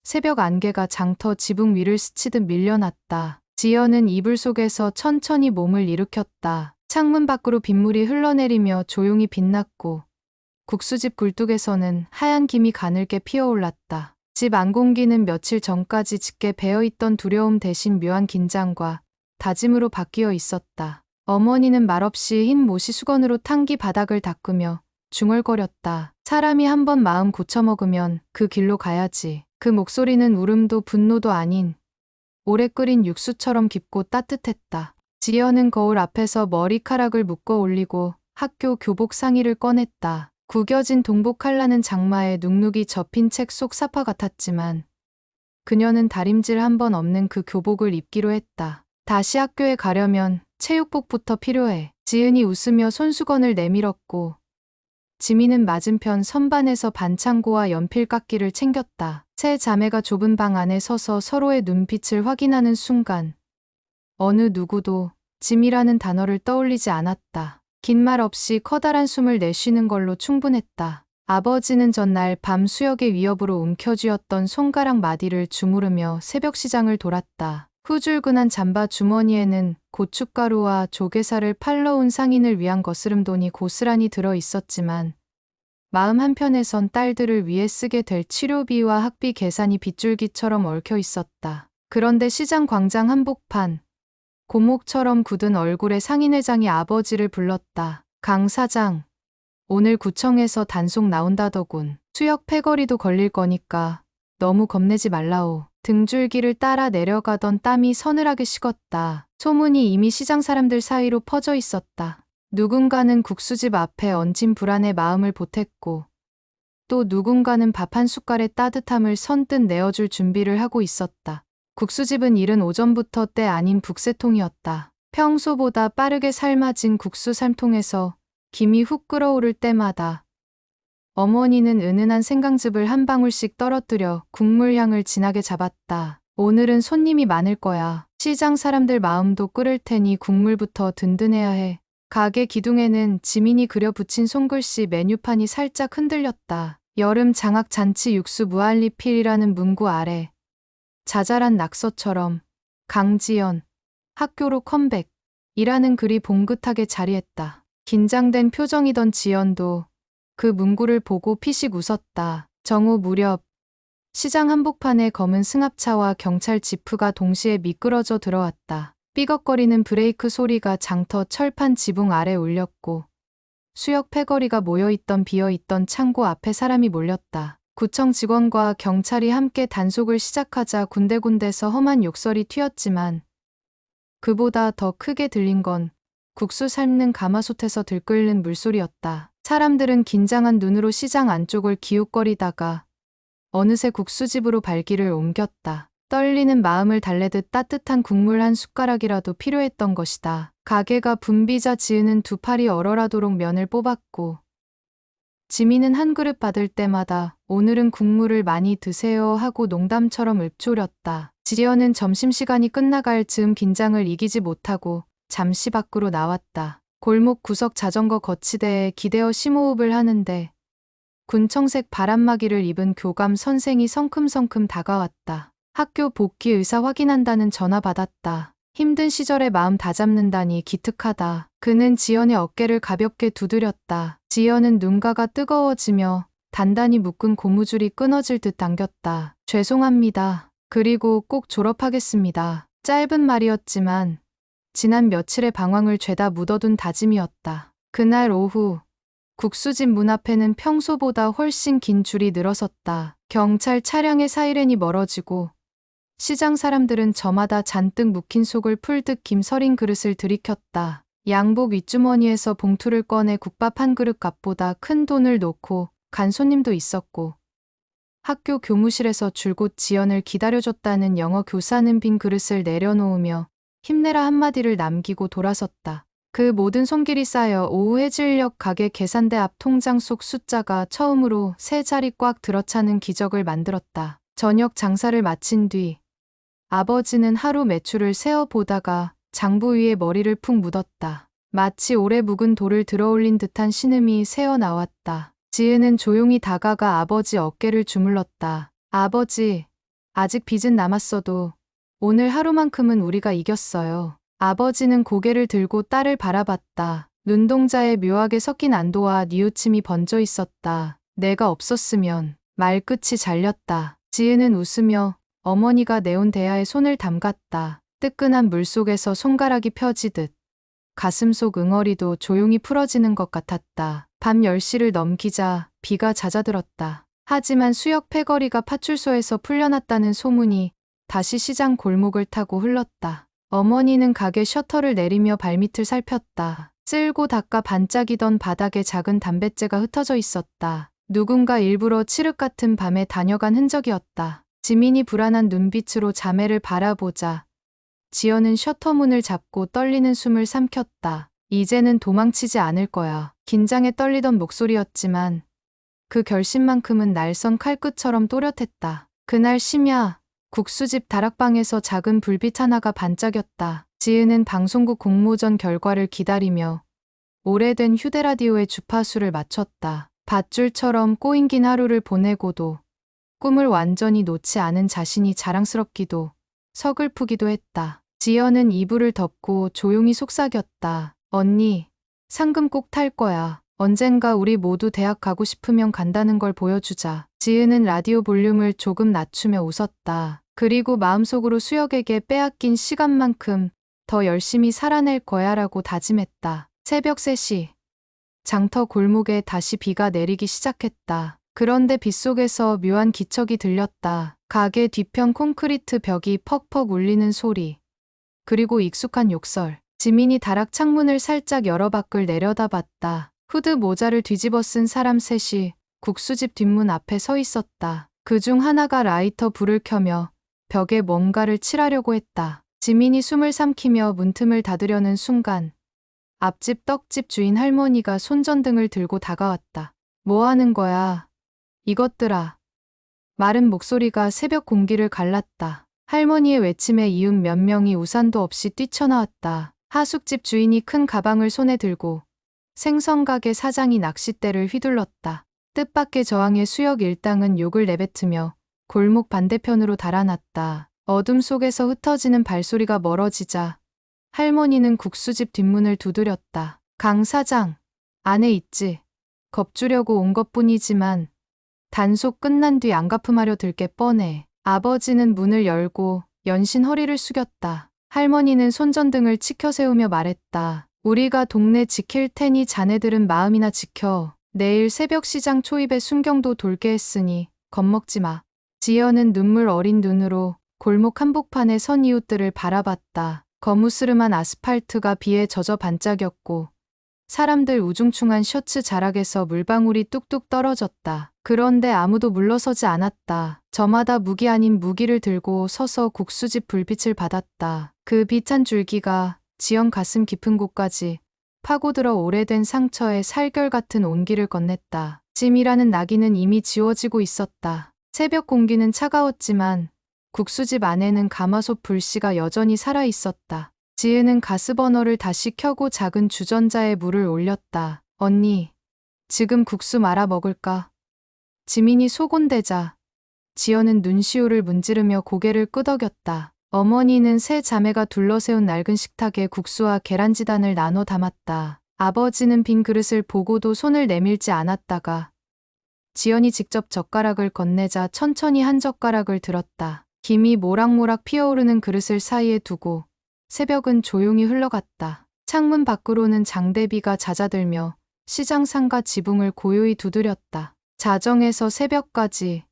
새벽 안개가 장터 지붕 위를 스치듯 밀려났다. 지연은 이불 속에서 천천히 몸을 일으켰다. 창문 밖으로 빗물이 흘러내리며 조용히 빛났고 국수집 굴뚝에서는 하얀 김이 가늘게 피어올랐다. 집 안 공기는 며칠 전까지 짙게 배어있던 두려움 대신 묘한 긴장과 다짐으로 바뀌어 있었다. 어머니는 말없이 흰 모시 수건으로 탕기 바닥을 닦으며 중얼거렸다. 사람이 한번 마음 고쳐먹으면 그 길로 가야지. 그 목소리는 울음도 분노도 아닌 오래 끓인 육수처럼 깊고 따뜻했다. 지연은 거울 앞에서 머리카락을 묶어 올리고 학교 교복 상의를 꺼냈다. 구겨진 동복 칼라는 장마에 눅눅이 접힌 책 속 사파 같았지만 그녀는 다림질 한 번 없는 그 교복을 입기로 했다. 다시 학교에 가려면 체육복부터 필요해. 지은이 웃으며 손수건을 내밀었고 지민은 맞은편 선반에서 반창고와 연필깎이를 챙겼다. 세 자매가 좁은 방 안에 서서 서로의 눈빛을 확인하는 순간 어느 누구도 짐이라는 단어를 떠올리지 않았다. 긴 말 없이 커다란 숨을 내쉬는 걸로 충분했다. 아버지는 전날 밤 수혁의 위협으로 움켜쥐었던 손가락 마디를 주무르며 새벽 시장을 돌았다. 후줄근한 잠바 주머니에는 고춧가루와 조개살을 팔러 온 상인을 위한 거스름돈이 고스란히 들어 있었지만 마음 한편에선 딸들을 위해 쓰게 될 치료비와 학비 계산이 빗줄기처럼 얽혀 있었다. 그런데 시장 광장 한복판 고목처럼 굳은 얼굴의 상인회장이 아버지를 불렀다. 강 사장, 오늘 구청에서 단속 나온다더군. 수역 패거리도 걸릴 거니까 너무 겁내지 말라오. 등줄기를 따라 내려가던 땀이 서늘하게 식었다. 소문이 이미 시장 사람들 사이로 퍼져 있었다. 누군가는 국수집 앞에 얹힌 불안에 마음을 보탰고 또 누군가는 밥 한 숟갈의 따뜻함을 선뜻 내어줄 준비를 하고 있었다. 국수집은 이른 오전부터 때 아닌 북새통이었다. 평소보다 빠르게 삶아진 국수 삶통에서 김이 훅 끓어오를 때마다 어머니는 은은한 생강즙을 한 방울씩 떨어뜨려 국물 향을 진하게 잡았다. 오늘은 손님이 많을 거야. 시장 사람들 마음도 끓을 테니 국물부터 든든해야 해. 가게 기둥에는 지민이 그려 붙인 손글씨 메뉴판이 살짝 흔들렸다. 여름 장학 잔치 육수 무한리필이라는 문구 아래 자잘한 낙서처럼 강지연 학교로 컴백이라는 글이 봉긋하게 자리했다. 긴장된 표정이던 지연도 그 문구를 보고 피식 웃었다. 정오 무렵 시장 한복판에 검은 승합차와 경찰 지프가 동시에 미끄러져 들어왔다. 삐걱거리는 브레이크 소리가 장터 철판 지붕 아래 울렸고 수역 패거리가 모여있던 비어있던 창고 앞에 사람이 몰렸다. 구청 직원과 경찰이 함께 단속을 시작하자 군데군데서 험한 욕설이 튀었지만 그보다 더 크게 들린 건 국수 삶는 가마솥에서 들끓는 물소리였다. 사람들은 긴장한 눈으로 시장 안쪽을 기웃거리다가 어느새 국수집으로 발길을 옮겼다. 떨리는 마음을 달래듯 따뜻한 국물 한 숟가락이라도 필요했던 것이다. 가게가 붐비자 지은은 두 팔이 얼얼하도록 면을 뽑았고 지민은 한 그릇 받을 때마다 오늘은 국물을 많이 드세요 하고 농담처럼 읊조렸다. 지연은 점심시간이 끝나갈 즈음 긴장을 이기지 못하고 잠시 밖으로 나왔다. 골목 구석 자전거 거치대에 기대어 심호흡을 하는데 군청색 바람막이를 입은 교감 선생이 성큼성큼 다가왔다. 학교 복귀 의사 확인한다는 전화 받았다. 힘든 시절에 마음 다잡는다니 기특하다. 그는 지연의 어깨를 가볍게 두드렸다. 지연은 눈가가 뜨거워지며 단단히 묶은 고무줄이 끊어질 듯 당겼다. 죄송합니다. 그리고 꼭 졸업하겠습니다. 짧은 말이었지만 지난 며칠의 방황을 죄다 묻어둔 다짐이었다. 그날 오후 국수집 문 앞에는 평소보다 훨씬 긴 줄이 늘어섰다. 경찰 차량의 사이렌이 멀어지고 시장 사람들은 저마다 잔뜩 묵힌 속을 풀듯 김서린 그릇을 들이켰다. 양복 윗주머니에서 봉투를 꺼내 국밥 한 그릇 값보다 큰 돈을 놓고 간 손님도 있었고 학교 교무실에서 줄곧 지연을 기다려줬다는 영어 교사는 빈 그릇을 내려놓으며 힘내라 한마디를 남기고 돌아섰다. 그 모든 손길이 쌓여 오후 해질녘 가게 계산대 앞 통장 속 숫자가 처음으로 세 자리 꽉 들어차는 기적을 만들었다. 저녁 장사를 마친 뒤 아버지는 하루 매출을 세어보다가 장부 위에 머리를 푹 묻었다. 마치 오래 묵은 돌을 들어올린 듯한 신음이 새어나왔다. 지은은 조용히 다가가 아버지 어깨를 주물렀다. 아버지, 아직 빚은 남았어도 오늘 하루만큼은 우리가 이겼어요. 아버지는 고개를 들고 딸을 바라봤다. 눈동자에 묘하게 섞인 안도와 뉘우침이 번져 있었다. 내가 없었으면 말끝이 잘렸다. 지은은 웃으며 어머니가 내온 대야에 손을 담갔다. 뜨끈한 물속에서 손가락이 펴지듯 가슴속 응어리도 조용히 풀어지는 것 같았다. 밤 10시를 넘기자 비가 잦아들었다. 하지만 수역 패거리가 파출소에서 풀려났다는 소문이 다시 시장 골목을 타고 흘렀다. 어머니는 가게 셔터를 내리며 발밑을 살폈다. 쓸고 닦아 반짝이던 바닥에 작은 담뱃재가 흩어져 있었다. 누군가 일부러 칠흑 같은 밤에 다녀간 흔적이었다. 지민이 불안한 눈빛으로 자매를 바라보자 지연은 셔터문을 잡고 떨리는 숨을 삼켰다. 이제는 도망치지 않을 거야. 긴장에 떨리던 목소리였지만 그 결심만큼은 날선 칼끝처럼 또렷했다. 그날 심야 국수집 다락방에서 작은 불빛 하나가 반짝였다. 지은은 방송국 공모전 결과를 기다리며 오래된 휴대라디오의 주파수를 맞췄다. 밧줄처럼 꼬인 긴 하루를 보내고도 꿈을 완전히 놓지 않은 자신이 자랑스럽기도 서글프기도 했다. 지연은 이불을 덮고 조용히 속삭였다. 언니, 상금 꼭 탈 거야. 언젠가 우리 모두 대학 가고 싶으면 간다는 걸 보여주자. 지은은 라디오 볼륨을 조금 낮추며 웃었다. 그리고 마음속으로 수역에게 빼앗긴 시간만큼 더 열심히 살아낼 거야라고 다짐했다. 새벽 3시. 장터 골목에 다시 비가 내리기 시작했다. 그런데 빗속에서 묘한 기척이 들렸다. 가게 뒤편 콘크리트 벽이 퍽퍽 울리는 소리. 그리고 익숙한 욕설. 지민이 다락 창문을 살짝 열어 밖을 내려다봤다. 후드 모자를 뒤집어 쓴 사람 셋이 국수집 뒷문 앞에 서 있었다. 그중 하나가 라이터 불을 켜며 벽에 뭔가를 칠하려고 했다. 지민이 숨을 삼키며 문틈을 닫으려는 순간 앞집 떡집 주인 할머니가 손전등을 들고 다가왔다. 뭐 하는 거야? 이것들아. 마른 목소리가 새벽 공기를 갈랐다. 할머니의 외침에 이웃 몇 명이 우산도 없이 뛰쳐나왔다. 하숙집 주인이 큰 가방을 손에 들고 생선가게 사장이 낚싯대를 휘둘렀다. 뜻밖의 저항에 수역 일당은 욕을 내뱉으며 골목 반대편으로 달아났다. 어둠 속에서 흩어지는 발소리가 멀어지자 할머니는 국수집 뒷문을 두드렸다. 강 사장, 안에 있지. 겁주려고 온 것뿐이지만 단속 끝난 뒤 안갚음하려 들 게 뻔해. 아버지는 문을 열고 연신 허리를 숙였다. 할머니는 손전등을 치켜 세우며 말했다. 우리가 동네 지킬 테니 자네들은 마음이나 지켜. 내일 새벽 시장 초입에 순경도 돌게 했으니 겁먹지 마. 지연은 눈물 어린 눈으로 골목 한복판에 선 이웃들을 바라봤다. 거무스름한 아스팔트가 비에 젖어 반짝였고 사람들 우중충한 셔츠 자락에서 물방울이 뚝뚝 떨어졌다. 그런데 아무도 물러서지 않았다. 저마다 무기 아닌 무기를 들고 서서 국수집 불빛을 받았다. 그 빛한 줄기가 지연 가슴 깊은 곳까지 파고들어 오래된 상처에 살결 같은 온기를 건넸다. 짐이라는 낙인은 이미 지워지고 있었다. 새벽 공기는 차가웠지만 국수집 안에는 가마솥 불씨가 여전히 살아 있었다. 지은은 가스버너를 다시 켜고 작은 주전자에 물을 올렸다. 언니, 지금 국수 말아 먹을까? 지민이 소곤대자 지연은 눈시울을 문지르며 고개를 끄덕였다. 어머니는 세 자매가 둘러세운 낡은 식탁에 국수와 계란지단을 나눠 담았다. 아버지는 빈 그릇을 보고도 손을 내밀지 않았다가 지연이 직접 젓가락을 건네자 천천히 한 젓가락을 들었다. 김이 모락모락 피어오르는 그릇을 사이에 두고 새벽은 조용히 흘러갔다. 창문 밖으로는 장대비가 잦아들며 시장 상가 지붕을 고요히 두드렸다. 자정에서 새벽까지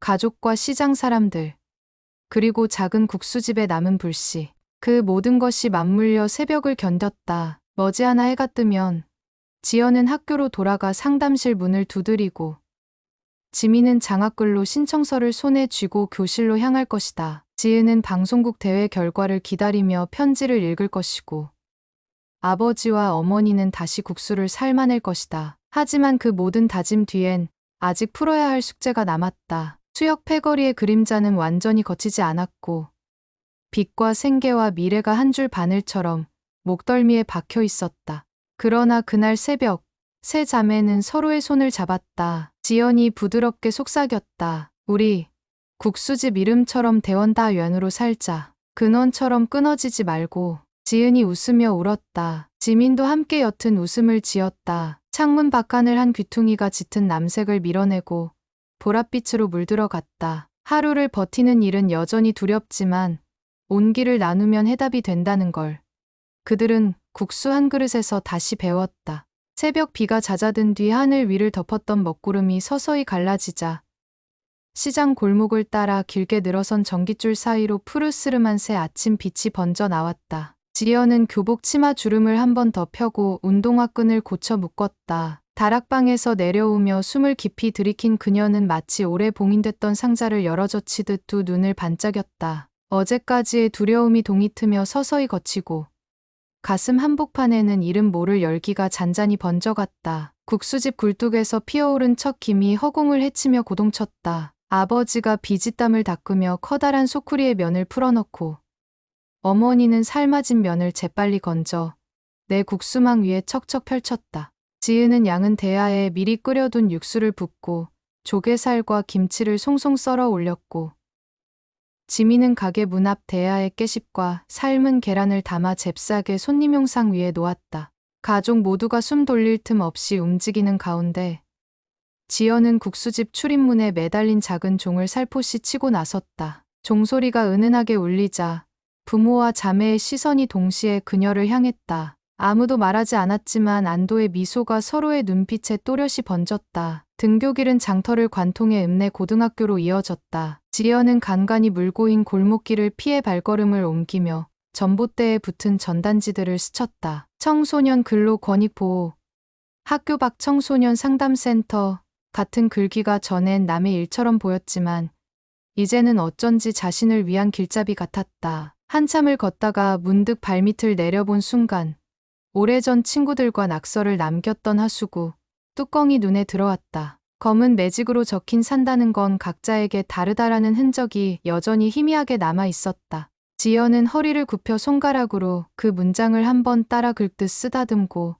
가족과 시장 사람들 그리고 작은 국수집에 남은 불씨 그 모든 것이 맞물려 새벽을 견뎠다. 머지않아 해가 뜨면 지연은 학교로 돌아가 상담실 문을 두드리고 지민은 장학글로 신청서를 손에 쥐고 교실로 향할 것이다. 지은은 방송국 대회 결과를 기다리며 편지를 읽을 것이고 아버지와 어머니는 다시 국수를 삶아낼 것이다. 하지만 그 모든 다짐 뒤엔 아직 풀어야 할 숙제가 남았다. 수역 패거리의 그림자는 완전히 거치지 않았고 빛과 생계와 미래가 한 줄 바늘처럼 목덜미에 박혀 있었다. 그러나 그날 새벽 세 자매는 서로의 손을 잡았다. 지연이 부드럽게 속삭였다. 우리 국수집 이름처럼 대원다연으로 살자. 근원처럼 끊어지지 말고. 지은이 웃으며 울었다. 지민도 함께 옅은 웃음을 지었다. 창문 밖하늘 한 귀퉁이가 짙은 남색을 밀어내고 보랏빛으로 물들어갔다. 하루를 버티는 일은 여전히 두렵지만 온기를 나누면 해답이 된다는 걸 그들은 국수 한 그릇에서 다시 배웠다. 새벽 비가 잦아든 뒤 하늘 위를 덮었던 먹구름이 서서히 갈라지자 시장 골목을 따라 길게 늘어선 전깃줄 사이로 푸르스름한 새 아침 빛이 번져 나왔다. 지연은 교복 치마 주름을 한 번 더 펴고 운동화 끈을 고쳐 묶었다. 다락방에서 내려오며 숨을 깊이 들이킨 그녀는 마치 오래 봉인됐던 상자를 열어젖히듯 두 눈을 반짝였다. 어제까지의 두려움이 동이 트며 서서히 걷히고 가슴 한복판에는 이름 모를 열기가 잔잔히 번져갔다. 국수집 굴뚝에서 피어오른 첫 김이 허공을 헤치며 고동쳤다. 아버지가 비지땀을 닦으며 커다란 소쿠리에 면을 풀어넣고 어머니는 삶아진 면을 재빨리 건져 내 국수망 위에 척척 펼쳤다. 지은은 양은 대야에 미리 끓여둔 육수를 붓고 조개살과 김치를 송송 썰어 올렸고 지민은 가게 문 앞 대야에 깨십과 삶은 계란을 담아 잽싸게 손님용 상 위에 놓았다. 가족 모두가 숨 돌릴 틈 없이 움직이는 가운데 지연은 국수집 출입문에 매달린 작은 종을 살포시 치고 나섰다. 종소리가 은은하게 울리자 부모와 자매의 시선이 동시에 그녀를 향했다. 아무도 말하지 않았지만 안도의 미소가 서로의 눈빛에 또렷이 번졌다. 등교길은 장터를 관통해 읍내 고등학교로 이어졌다. 지연은 간간히 물고인 골목길을 피해 발걸음을 옮기며 전봇대에 붙은 전단지들을 스쳤다. 청소년 근로 권익 보호, 학교 밖 청소년 상담센터 같은 글귀가 전엔 남의 일처럼 보였지만 이제는 어쩐지 자신을 위한 길잡이 같았다. 한참을 걷다가 문득 발밑을 내려본 순간 오래전 친구들과 낙서를 남겼던 하수구 뚜껑이 눈에 들어왔다. 검은 매직으로 적힌 산다는 건 각자에게 다르다라는 흔적이 여전히 희미하게 남아 있었다. 지연은 허리를 굽혀 손가락으로 그 문장을 한번 따라 긁듯 쓰다듬고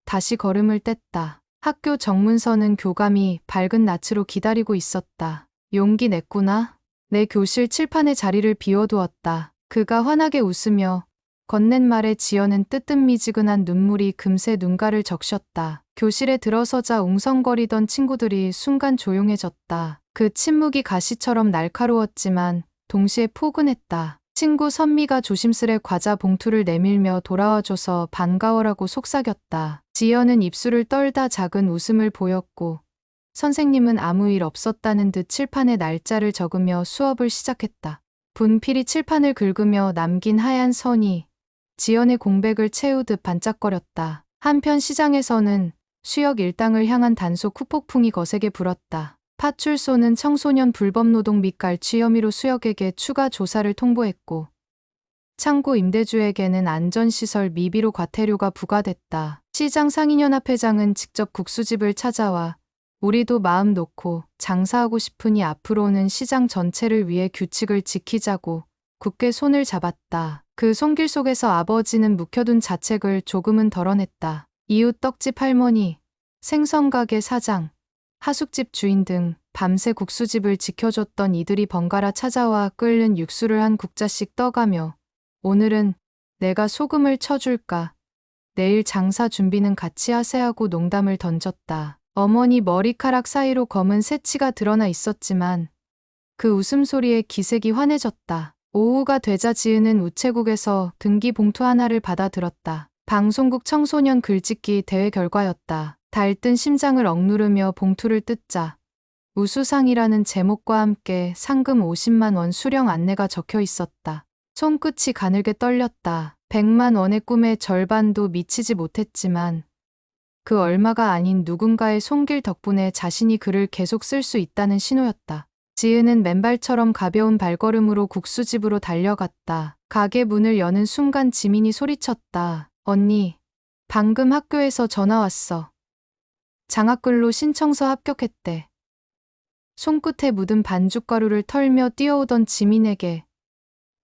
다시 걸음을 뗐다. 학교 정문서는 교감이 밝은 낯으로 기다리고 있었다. 용기 냈구나. 내 교실 칠판에 자리를 비워두었다. 그가 환하게 웃으며 건넨 말에 지연은 뜨뜻미지근한 눈물이 금세 눈가를 적셨다. 교실에 들어서자 웅성거리던 친구들이 순간 조용해졌다. 그 침묵이 가시처럼 날카로웠지만 동시에 포근했다. 친구 선미가 조심스레 과자 봉투를 내밀며 돌아와줘서 반가워라고 속삭였다. 지연은 입술을 떨다 작은 웃음을 보였고 선생님은 아무 일 없었다는 듯 칠판에 날짜를 적으며 수업을 시작했다. 분필이 칠판을 긁으며 남긴 하얀 선이 지연의 공백을 채우듯 반짝거렸다. 한편 시장에서는 수역 일당을 향한 단속 후폭풍이 거세게 불었다. 파출소는 청소년 불법노동 및 갈취 혐의로 수역에게 추가 조사를 통보했고 창고 임대주에게는 안전시설 미비로 과태료가 부과됐다. 시장 상인연합회장은 직접 국수집을 찾아와 우리도 마음 놓고 장사하고 싶으니 앞으로는 시장 전체를 위해 규칙을 지키자고 굳게 손을 잡았다. 그 손길 속에서 아버지는 묵혀둔 자책을 조금은 덜어냈다. 이웃 떡집 할머니, 생선가게 사장, 하숙집 주인 등 밤새 국수집을 지켜줬던 이들이 번갈아 찾아와 끓는 육수를 한 국자씩 떠가며 오늘은 내가 소금을 쳐줄까? 내일 장사 준비는 같이 하세하고 농담을 던졌다. 어머니 머리카락 사이로 검은 새치가 드러나 있었지만 그 웃음소리에 기색이 환해졌다. 오후가 되자 지은은 우체국에서 등기 봉투 하나를 받아 들었다. 방송국 청소년 글짓기 대회 결과였다. 달뜬 심장을 억누르며 봉투를 뜯자 우수상이라는 제목과 함께 상금 50만 원 수령 안내가 적혀 있었다. 손끝이 가늘게 떨렸다. 100만 원의 꿈의 절반도 미치지 못했지만 그 얼마가 아닌 누군가의 손길 덕분에 자신이 글을 계속 쓸 수 있다는 신호였다. 지은은 맨발처럼 가벼운 발걸음으로 국수집으로 달려갔다. 가게 문을 여는 순간 지민이 소리쳤다. 언니, 방금 학교에서 전화 왔어. 장학글로 신청서 합격했대. 손끝에 묻은 반죽가루를 털며 뛰어오던 지민에게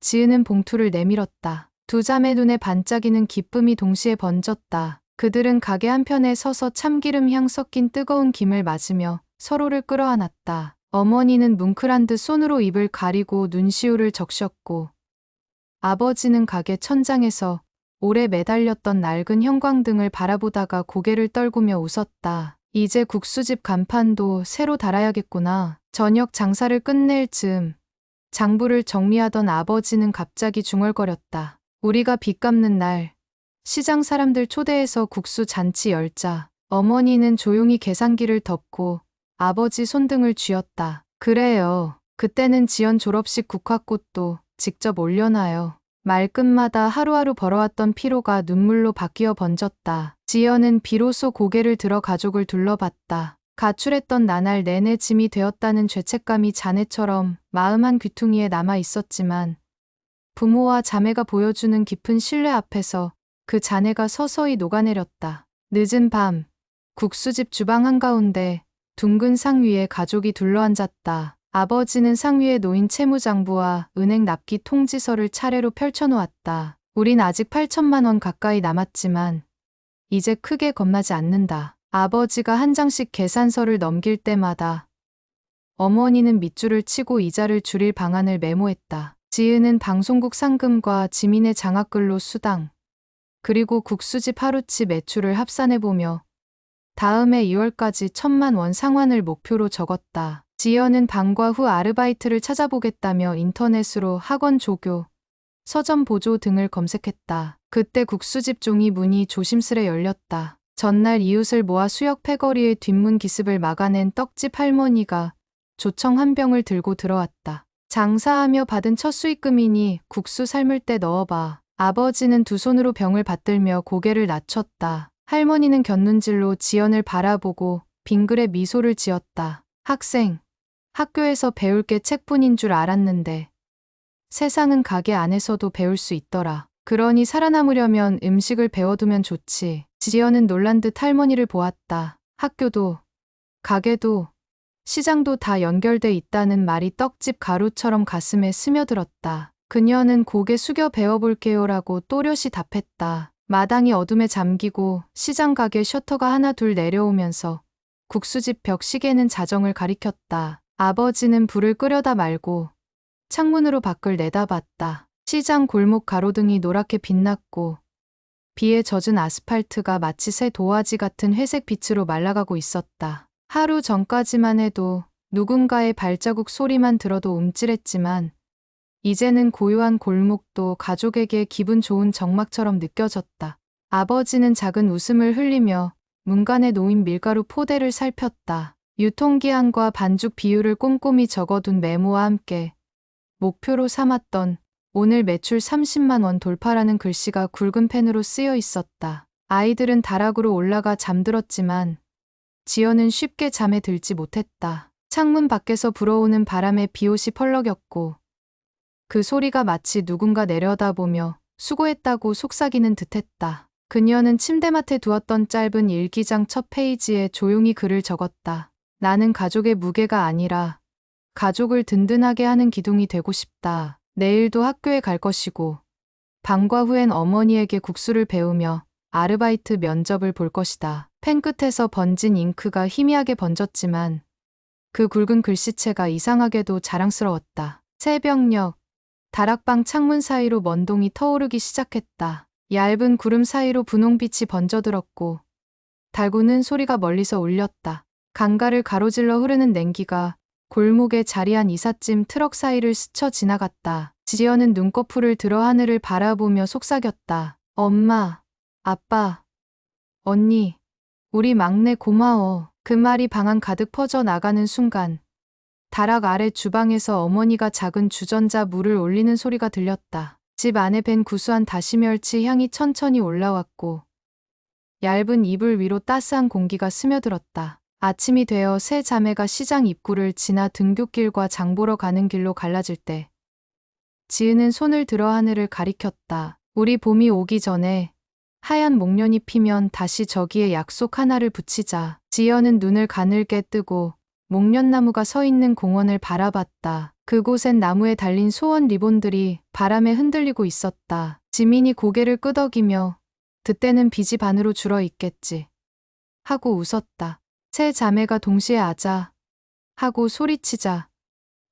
지은은 봉투를 내밀었다. 두 자매 눈에 반짝이는 기쁨이 동시에 번졌다. 그들은 가게 한편에 서서 참기름 향 섞인 뜨거운 김을 맞으며 서로를 끌어안았다. 어머니는 뭉클한 듯 손으로 입을 가리고 눈시울을 적셨고 아버지는 가게 천장에서 오래 매달렸던 낡은 형광등을 바라보다가 고개를 떨구며 웃었다. 이제 국수집 간판도 새로 달아야겠구나. 저녁 장사를 끝낼 즈음 장부를 정리하던 아버지는 갑자기 중얼거렸다. 우리가 빚 갚는 날 시장 사람들 초대해서 국수 잔치 열자. 어머니는 조용히 계산기를 덮고 아버지 손등을 쥐었다. 그래요. 그때는 지연 졸업식 국화꽃도 직접 올려놔요. 말끝마다 하루하루 벌어왔던 피로가 눈물로 바뀌어 번졌다. 지연은 비로소 고개를 들어 가족을 둘러봤다. 가출했던 나날 내내 짐이 되었다는 죄책감이 잔해처럼 마음 한 귀퉁이에 남아 있었지만 부모와 자매가 보여주는 깊은 신뢰 앞에서 그 잔해가 서서히 녹아내렸다. 늦은 밤, 국수집 주방 한가운데 둥근 상 위에 가족이 둘러앉았다. 아버지는 상 위에 놓인 채무장부와 은행 납기 통지서를 차례로 펼쳐놓았다. 우린 아직 8천만 원 가까이 남았지만 이제 크게 겁나지 않는다. 아버지가 한 장씩 계산서를 넘길 때마다 어머니는 밑줄을 치고 이자를 줄일 방안을 메모했다. 지은은 방송국 상금과 지민의 장학글로 수당, 그리고 국수집 하루치 매출을 합산해보며 다음해 2월까지 1,000만 원 상환을 목표로 적었다. 지연은 방과 후 아르바이트를 찾아보겠다며 인터넷으로 학원 조교, 서점 보조 등을 검색했다. 그때 국수집 종이 문이 조심스레 열렸다. 전날 이웃을 모아 수역 패거리의 뒷문 기습을 막아낸 떡집 할머니가 조청 한 병을 들고 들어왔다. 장사하며 받은 첫 수익금이니 국수 삶을 때 넣어봐. 아버지는 두 손으로 병을 받들며 고개를 낮췄다. 할머니는 곁눈질로 지연을 바라보고 빙그레 미소를 지었다. 학생, 학교에서 배울 게 책뿐인 줄 알았는데 세상은 가게 안에서도 배울 수 있더라. 그러니 살아남으려면 음식을 배워두면 좋지. 지연은 놀란 듯 할머니를 보았다. 학교도, 가게도, 시장도 다 연결돼 있다는 말이 떡집 가루처럼 가슴에 스며들었다. 그녀는 고개 숙여 배워볼게요라고 또렷이 답했다. 마당이 어둠에 잠기고 시장 가게 셔터가 하나 둘 내려오면서 국수집 벽 시계는 자정을 가리켰다. 아버지는 불을 끄려다 말고 창문으로 밖을 내다봤다. 시장 골목 가로등이 노랗게 빛났고 비에 젖은 아스팔트가 마치 새 도화지 같은 회색 빛으로 말라가고 있었다. 하루 전까지만 해도 누군가의 발자국 소리만 들어도 움찔했지만 이제는 고요한 골목도 가족에게 기분 좋은 정막처럼 느껴졌다. 아버지는 작은 웃음을 흘리며 문간에 놓인 밀가루 포대를 살폈다. 유통기한과 반죽 비율을 꼼꼼히 적어둔 메모와 함께 목표로 삼았던 오늘 매출 30만 원 돌파라는 글씨가 굵은 펜으로 쓰여 있었다. 아이들은 다락으로 올라가 잠들었지만 지연은 쉽게 잠에 들지 못했다. 창문 밖에서 불어오는 바람에 비옷이 펄럭였고 그 소리가 마치 누군가 내려다보며 수고했다고 속삭이는 듯했다. 그녀는 침대맡에 두었던 짧은 일기장 첫 페이지에 조용히 글을 적었다. 나는 가족의 무게가 아니라 가족을 든든하게 하는 기둥이 되고 싶다. 내일도 학교에 갈 것이고 방과 후엔 어머니에게 국수를 배우며 아르바이트 면접을 볼 것이다. 펜 끝에서 번진 잉크가 희미하게 번졌지만 그 굵은 글씨체가 이상하게도 자랑스러웠다. 새벽녘, 다락방 창문 사이로 먼동이 터오르기 시작했다. 얇은 구름 사이로 분홍빛이 번져들었고 달구는 소리가 멀리서 울렸다. 강가를 가로질러 흐르는 냉기가 골목에 자리한 이삿짐 트럭 사이를 스쳐 지나갔다. 지연은 눈꺼풀을 들어 하늘을 바라보며 속삭였다. 엄마, 아빠, 언니, 우리 막내 고마워. 그 말이 방 안 가득 퍼져 나가는 순간 다락 아래 주방에서 어머니가 작은 주전자 물을 올리는 소리가 들렸다. 집 안에 밴 구수한 다시멸치 향이 천천히 올라왔고 얇은 이불 위로 따스한 공기가 스며들었다. 아침이 되어 세 자매가 시장 입구를 지나 등굣길과 장 보러 가는 길로 갈라질 때 지은은 손을 들어 하늘을 가리켰다. 우리 봄이 오기 전에 하얀 목련이 피면 다시 저기에 약속 하나를 붙이자. 지연은 눈을 가늘게 뜨고 목련나무가 서 있는 공원을 바라봤다. 그곳엔 나무에 달린 소원 리본들이 바람에 흔들리고 있었다. 지민이 고개를 끄덕이며 그때는 빚이 반으로 줄어 있겠지 하고 웃었다. 세 자매가 동시에 아자 하고 소리치자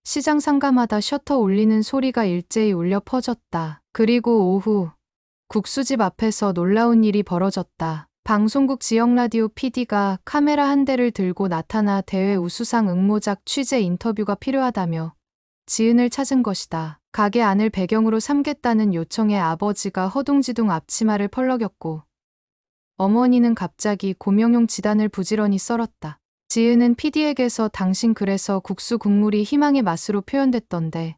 시장 상가마다 셔터 올리는 소리가 일제히 울려 퍼졌다. 그리고 오후 국수집 앞에서 놀라운 일이 벌어졌다. 방송국 지역 라디오 PD가 카메라 한 대를 들고 나타나 대회 우수상 응모작 취재 인터뷰가 필요하다며 지은을 찾은 것이다. 가게 안을 배경으로 삼겠다는 요청에 아버지가 허둥지둥 앞치마를 펄럭였고 어머니는 갑자기 고명용 지단을 부지런히 썰었다. 지은은 PD에게서 당신 글에서 국수 국물이 희망의 맛으로 표현됐던데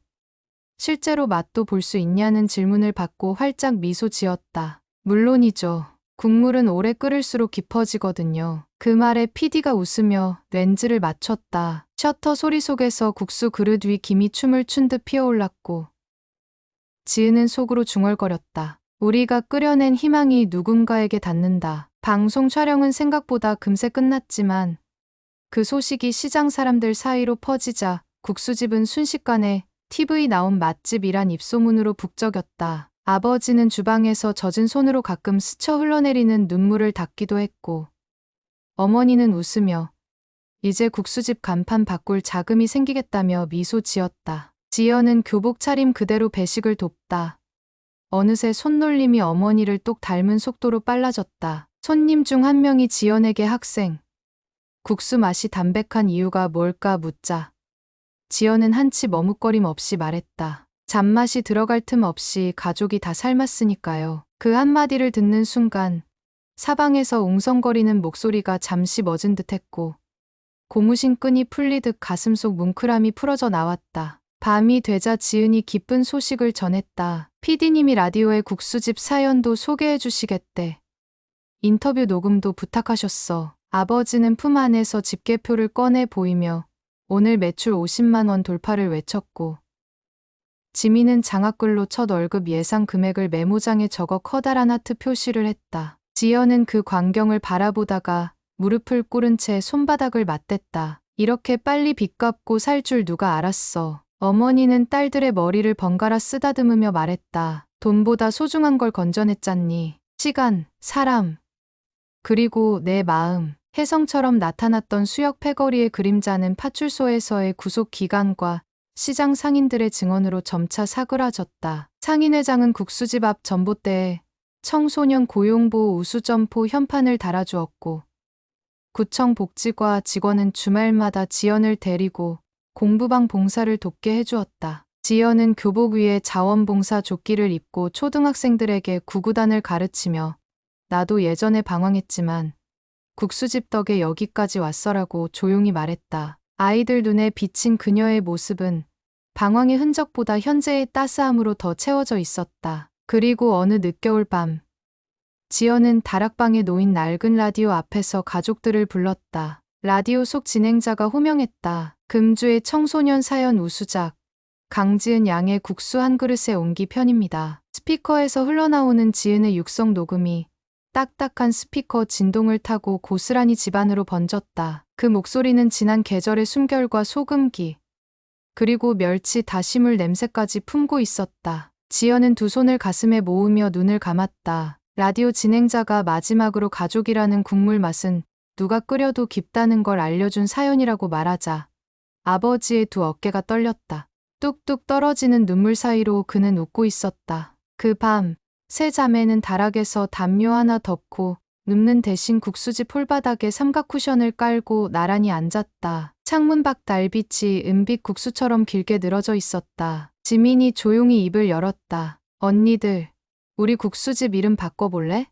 실제로 맛도 볼 수 있냐는 질문을 받고 활짝 미소 지었다. 물론이죠. 국물은 오래 끓일수록 깊어지거든요. 그 말에 PD가 웃으며 렌즈를 맞췄다. 셔터 소리 속에서 국수 그릇 위 김이 춤을 춘 듯 피어올랐고 지은은 속으로 중얼거렸다. 우리가 끓여낸 희망이 누군가에게 닿는다. 방송 촬영은 생각보다 금세 끝났지만 그 소식이 시장 사람들 사이로 퍼지자 국수집은 순식간에 TV 나온 맛집이란 입소문으로 북적였다. 아버지는 주방에서 젖은 손으로 가끔 스쳐 흘러내리는 눈물을 닦기도 했고 어머니는 웃으며 이제 국수집 간판 바꿀 자금이 생기겠다며 미소 지었다. 지연은 교복 차림 그대로 배식을 돕다. 어느새 손놀림이 어머니를 똑 닮은 속도로 빨라졌다. 손님 중 한 명이 지연에게 학생, 국수 맛이 담백한 이유가 뭘까 묻자 지연은 한치 머뭇거림 없이 말했다. 잡맛이 들어갈 틈 없이 가족이 다 삶았으니까요. 그 한마디를 듣는 순간 사방에서 웅성거리는 목소리가 잠시 멎은 듯했고 고무신 끈이 풀리듯 가슴속 뭉클함이 풀어져 나왔다. 밤이 되자 지은이 기쁜 소식을 전했다. PD님이 라디오에 국수집 사연도 소개해 주시겠대. 인터뷰 녹음도 부탁하셨어. 아버지는 품 안에서 집계표를 꺼내 보이며 오늘 매출 50만 원 돌파를 외쳤고 지민은 장학글로 첫 월급 예상 금액을 메모장에 적어 커다란 하트 표시를 했다. 지연은 그 광경을 바라보다가 무릎을 꿇은 채 손바닥을 맞댔다. 이렇게 빨리 빚 갚고 살 줄 누가 알았어. 어머니는 딸들의 머리를 번갈아 쓰다듬으며 말했다. 돈보다 소중한 걸 건져냈잖니. 시간, 사람, 그리고 내 마음. 혜성처럼 나타났던 수역 패거리의 그림자는 파출소에서의 구속 기간과 시장 상인들의 증언으로 점차 사그라졌다. 상인회장은 국수집 앞 전봇대에 청소년 고용보호 우수점포 현판을 달아주었고 구청 복지과 직원은 주말마다 지연을 데리고 공부방 봉사를 돕게 해주었다. 지연은 교복 위에 자원봉사 조끼를 입고 초등학생들에게 구구단을 가르치며 나도 예전에 방황했지만 국수집 덕에 여기까지 왔어라고 조용히 말했다. 아이들 눈에 비친 그녀의 모습은 방황의 흔적보다 현재의 따스함으로 더 채워져 있었다. 그리고 어느 늦겨울 밤 지연은 다락방에 놓인 낡은 라디오 앞에서 가족들을 불렀다. 라디오 속 진행자가 호명했다. 금주의 청소년 사연 우수작 강지은 양의 국수 한 그릇에 옹기 편입니다. 스피커에서 흘러나오는 지은의 육성 녹음이 딱딱한 스피커 진동을 타고 고스란히 집안으로 번졌다. 그 목소리는 지난 계절의 숨결과 소금기 그리고 멸치 다시물 냄새까지 품고 있었다. 지연은 두 손을 가슴에 모으며 눈을 감았다. 라디오 진행자가 마지막으로 가족이라는 국물 맛은 누가 끓여도 깊다는 걸 알려준 사연이라고 말하자 아버지의 두 어깨가 떨렸다. 뚝뚝 떨어지는 눈물 사이로 그는 웃고 있었다. 그 밤 세 자매는 다락에서 담요 하나 덮고 눕는 대신 국수집 홀바닥에 삼각 쿠션을 깔고 나란히 앉았다. 창문 밖 달빛이 은빛 국수처럼 길게 늘어져 있었다. 지민이 조용히 입을 열었다. 언니들, 우리 국수집 이름 바꿔볼래?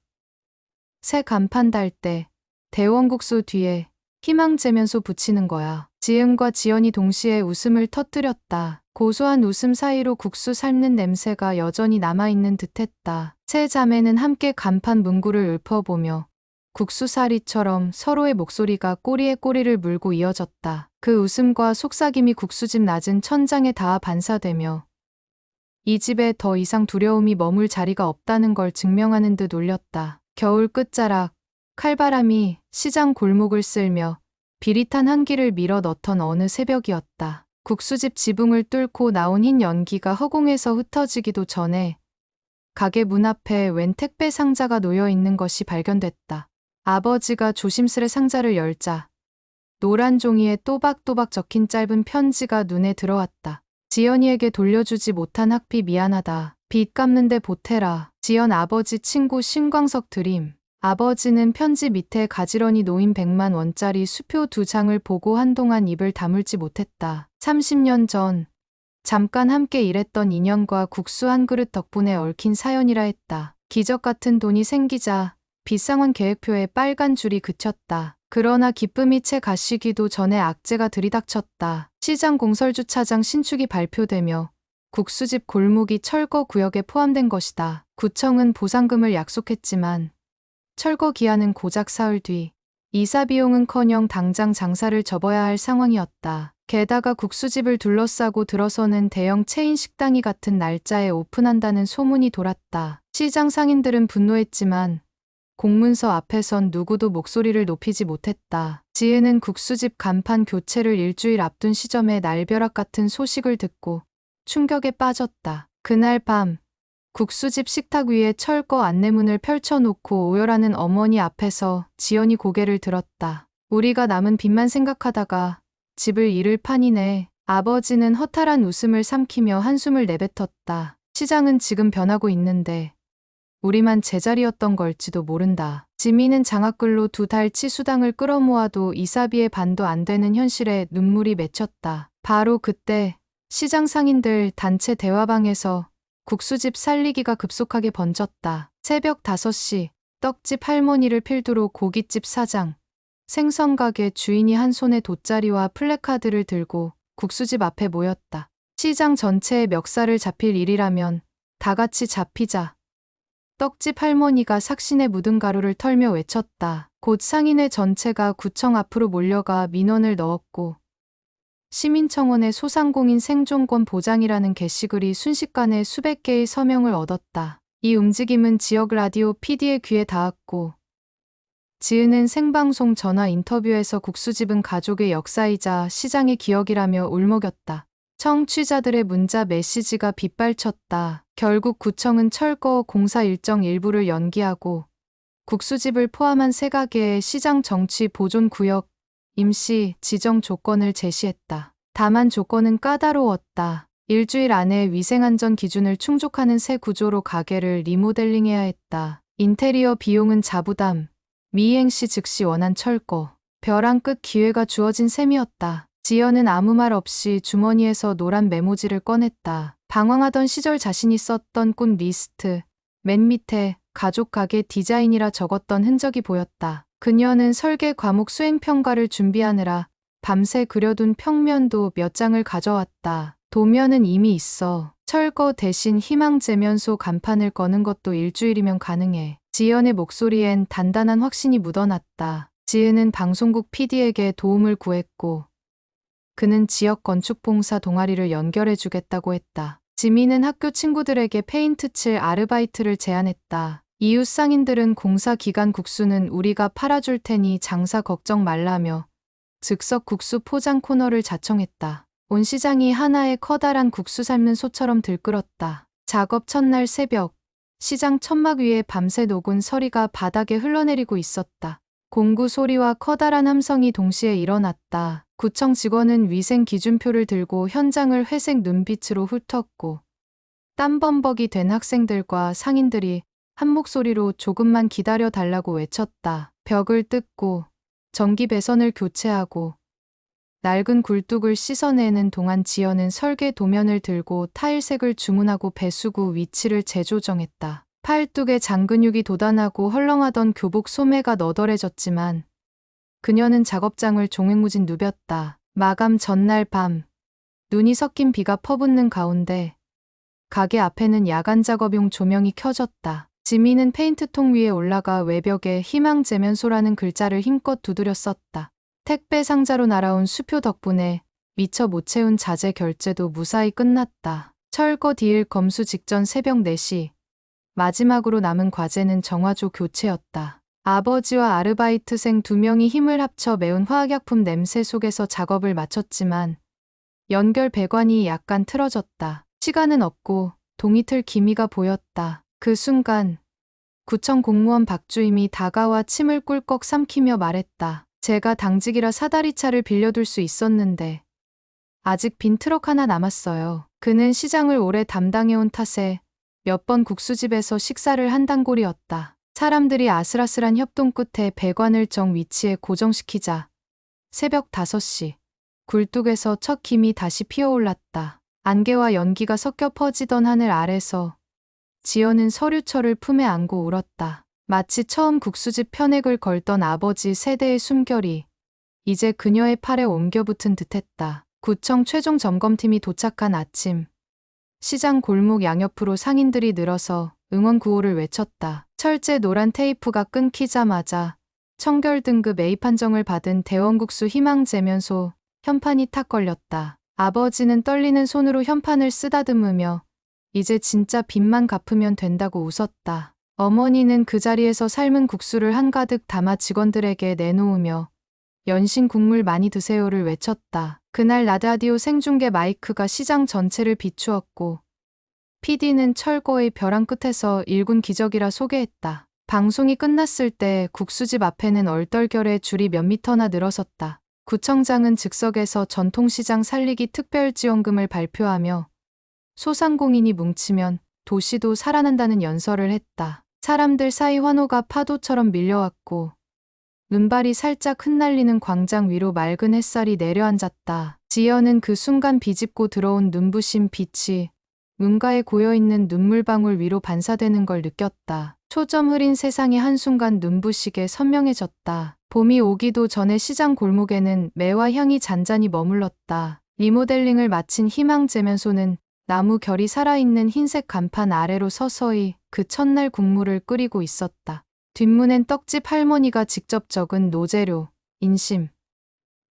새 간판 달 때 대원국수 뒤에 희망재면소 붙이는 거야. 지은과 지연이 동시에 웃음을 터뜨렸다. 고소한 웃음 사이로 국수 삶는 냄새가 여전히 남아있는 듯했다. 세 자매는 함께 간판 문구를 읊어보며 국수사리처럼 서로의 목소리가 꼬리에 꼬리를 물고 이어졌다. 그 웃음과 속삭임이 국수집 낮은 천장에 닿아 반사되며 이 집에 더 이상 두려움이 머물 자리가 없다는 걸 증명하는 듯 울렸다. 겨울 끝자락, 칼바람이 시장 골목을 쓸며 비릿한 한기를 밀어 넣던 어느 새벽이었다. 국수집 지붕을 뚫고 나온 흰 연기가 허공에서 흩어지기도 전에 가게 문 앞에 웬 택배 상자가 놓여 있는 것이 발견됐다. 아버지가 조심스레 상자를 열자 노란 종이에 또박또박 적힌 짧은 편지가 눈에 들어왔다. 지연이에게 돌려주지 못한 학비 미안하다. 빚 갚는데 보태라. 지연 아버지 친구 신광석 드림. 아버지는 편지 밑에 가지런히 놓인 100만 원짜리 수표 2장을 보고 한동안 입을 다물지 못했다. 30년 전 잠깐 함께 일했던 인연과 국수 한 그릇 덕분에 얽힌 사연이라 했다. 기적 같은 돈이 생기자 빚상환 계획표에 빨간 줄이 그쳤다. 그러나 기쁨이 채 가시기도 전에 악재가 들이닥쳤다. 시장 공설주차장 신축이 발표되며 국수집 골목이 철거 구역에 포함된 것이다. 구청은 보상금을 약속했지만 철거 기한은 고작 사흘 뒤. 이사 비용은커녕 당장 장사를 접어야 할 상황이었다. 게다가 국수집을 둘러싸고 들어서는 대형 체인 식당이 같은 날짜에 오픈한다는 소문이 돌았다. 시장 상인들은 분노했지만 공문서 앞에선 누구도 목소리를 높이지 못했다. 지은은 국수집 간판 교체를 일주일 앞둔 시점에 날벼락 같은 소식을 듣고 충격에 빠졌다. 그날 밤 국수집 식탁 위에 철거 안내문을 펼쳐놓고 오열하는 어머니 앞에서 지연이 고개를 들었다. 우리가 남은 빚만 생각하다가 집을 잃을 판이네. 아버지는 허탈한 웃음을 삼키며 한숨을 내뱉었다. 시장은 지금 변하고 있는데 우리만 제자리였던 걸지도 모른다. 지민은 장학글로 2달치 수당을 끌어모아도 이사비의 반도 안 되는 현실에 눈물이 맺혔다. 바로 그때 시장 상인들 단체 대화방에서 국수집 살리기가 급속하게 번졌다. 새벽 5시 떡집 할머니를 필두로 고깃집 사장, 생선가게 주인이 한 손에 돗자리와 플래카드를 들고 국수집 앞에 모였다. 시장 전체에 멱살을 잡힐 일이라면 다 같이 잡히자. 떡집 할머니가 삭신에 묻은 가루를 털며 외쳤다. 곧 상인회 전체가 구청 앞으로 몰려가 민원을 넣었고 시민청원에 소상공인 생존권 보장이라는 게시글이 순식간에 수백 개의 서명을 얻었다. 이 움직임은 지역 라디오 PD의 귀에 닿았고 지은은 생방송 전화 인터뷰에서 국수집은 가족의 역사이자 시장의 기억이라며 울먹였다. 청취자들의 문자 메시지가 빗발쳤다. 결국 구청은 철거 공사 일정 일부를 연기하고 국수집을 포함한 3가게의 시장 정치 보존 구역 임시 지정 조건을 제시했다. 다만 조건은 까다로웠다. 일주일 안에 위생안전 기준을 충족하는 새 구조로 가게를 리모델링해야 했다. 인테리어 비용은 자부담, 미이행 시 즉시 원안 철거. 벼랑 끝 기회가 주어진 셈이었다. 지연은 아무 말 없이 주머니에서 노란 메모지를 꺼냈다. 방황하던 시절 자신이 썼던 꽃 리스트, 맨 밑에 가족 가게 디자인이라 적었던 흔적이 보였다. 그녀는 설계 과목 수행평가를 준비하느라 밤새 그려둔 평면도 몇 장을 가져왔다. 도면은 이미 있어. 철거 대신 희망제면소 간판을 거는 것도 일주일이면 가능해. 지연의 목소리엔 단단한 확신이 묻어났다. 지은은 방송국 PD에게 도움을 구했고 그는 지역 건축봉사 동아리를 연결해주겠다고 했다. 지민은 학교 친구들에게 페인트 칠 아르바이트를 제안했다. 이웃 상인들은 공사 기간 국수는 우리가 팔아줄 테니 장사 걱정 말라며 즉석 국수 포장 코너를 자청했다. 온 시장이 하나의 커다란 국수 삶는 소처럼 들끓었다. 작업 첫날 새벽, 시장 천막 위에 밤새 녹은 서리가 바닥에 흘러내리고 있었다. 공구 소리와 커다란 함성이 동시에 일어났다. 구청 직원은 위생 기준표를 들고 현장을 회색 눈빛으로 훑었고 땀범벅이 된 학생들과 상인들이 한 목소리로 조금만 기다려 달라고 외쳤다. 벽을 뜯고 전기 배선을 교체하고 낡은 굴뚝을 씻어내는 동안 지연은 설계 도면을 들고 타일색을 주문하고 배수구 위치를 재조정했다. 팔뚝에 장근육이 돋아나고 헐렁하던 교복 소매가 너덜해졌지만 그녀는 작업장을 종횡무진 누볐다. 마감 전날 밤, 눈이 섞인 비가 퍼붓는 가운데 가게 앞에는 야간 작업용 조명이 켜졌다. 지민은 페인트통 위에 올라가 외벽에 희망제면소라는 글자를 힘껏 두드려 썼다. 택배 상자로 날아온 수표 덕분에 미처 못 채운 자재 결제도 무사히 끝났다. 철거 디일 검수 직전 새벽 4시, 마지막으로 남은 과제는 정화조 교체였다. 아버지와 아르바이트생 2명이 힘을 합쳐 매운 화학약품 냄새 속에서 작업을 마쳤지만 연결 배관이 약간 틀어졌다. 시간은 없고 동이틀 기미가 보였다. 그 순간 구청 공무원 박주임이 다가와 침을 꿀꺽 삼키며 말했다. 제가 당직이라 사다리차를 빌려둘 수 있었는데 아직 빈 트럭 하나 남았어요. 그는 시장을 오래 담당해온 탓에 몇 번 국수집에서 식사를 한 단골이었다. 사람들이 아슬아슬한 협동 끝에 배관을 정 위치에 고정시키자 새벽 5시 굴뚝에서 첫 김이 다시 피어올랐다. 안개와 연기가 섞여 퍼지던 하늘 아래서 지연은 서류철을 품에 안고 울었다. 마치 처음 국수집 편액을 걸던 아버지 세대의 숨결이 이제 그녀의 팔에 옮겨붙은 듯했다. 구청 최종 점검팀이 도착한 아침, 시장 골목 양옆으로 상인들이 늘어서 응원 구호를 외쳤다. 철제 노란 테이프가 끊기자마자 청결 등급 A 판정을 받은 대원국수 희망제면소 현판이 탁 걸렸다. 아버지는 떨리는 손으로 현판을 쓰다듬으며 이제 진짜 빚만 갚으면 된다고 웃었다. 어머니는 그 자리에서 삶은 국수를 한가득 담아 직원들에게 내놓으며 연신 국물 많이 드세요를 외쳤다. 그날 라디오 생중계 마이크가 시장 전체를 비추었고 PD는 철거의 벼랑 끝에서 일군 기적이라 소개했다. 방송이 끝났을 때 국수집 앞에는 얼떨결에 줄이 몇 미터나 늘어섰다. 구청장은 즉석에서 전통시장 살리기 특별지원금을 발표하며 소상공인이 뭉치면 도시도 살아난다는 연설을 했다. 사람들 사이 환호가 파도처럼 밀려왔고 눈발이 살짝 흩날리는 광장 위로 맑은 햇살이 내려앉았다. 지연은 그 순간 비집고 들어온 눈부신 빛이 눈가에 고여있는 눈물방울 위로 반사되는 걸 느꼈다. 초점 흐린 세상이 한순간 눈부시게 선명해졌다. 봄이 오기도 전에 시장 골목에는 매화 향이 잔잔히 머물렀다. 리모델링을 마친 희망제면소는 나무 결이 살아있는 흰색 간판 아래로 서서히 그 첫날 국물을 끓이고 있었다. 뒷문엔 떡집 할머니가 직접 적은 노재료, 인심,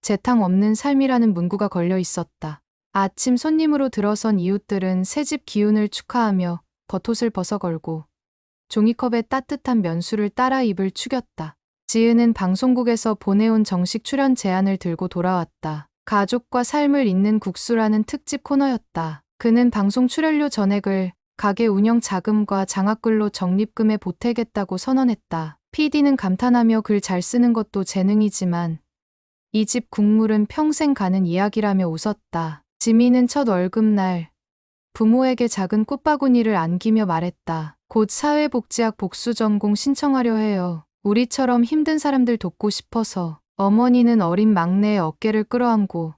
재탕 없는 삶이라는 문구가 걸려 있었다. 아침 손님으로 들어선 이웃들은 새집 기운을 축하하며 겉옷을 벗어걸고 종이컵에 따뜻한 면수를 따라 입을 축였다. 지은은 방송국에서 보내온 정식 출연 제안을 들고 돌아왔다. 가족과 삶을 잇는 국수라는 특집 코너였다. 그는 방송 출연료 전액을 가게 운영 자금과 장학금로 적립금에 보태겠다고 선언했다. PD는 감탄하며 글 잘 쓰는 것도 재능이지만 이 집 국물은 평생 가는 이야기라며 웃었다. 지민은 첫 월급날 부모에게 작은 꽃바구니를 안기며 말했다. 곧 사회복지학 복수 전공 신청하려 해요. 우리처럼 힘든 사람들 돕고 싶어서. 어머니는 어린 막내의 어깨를 끌어안고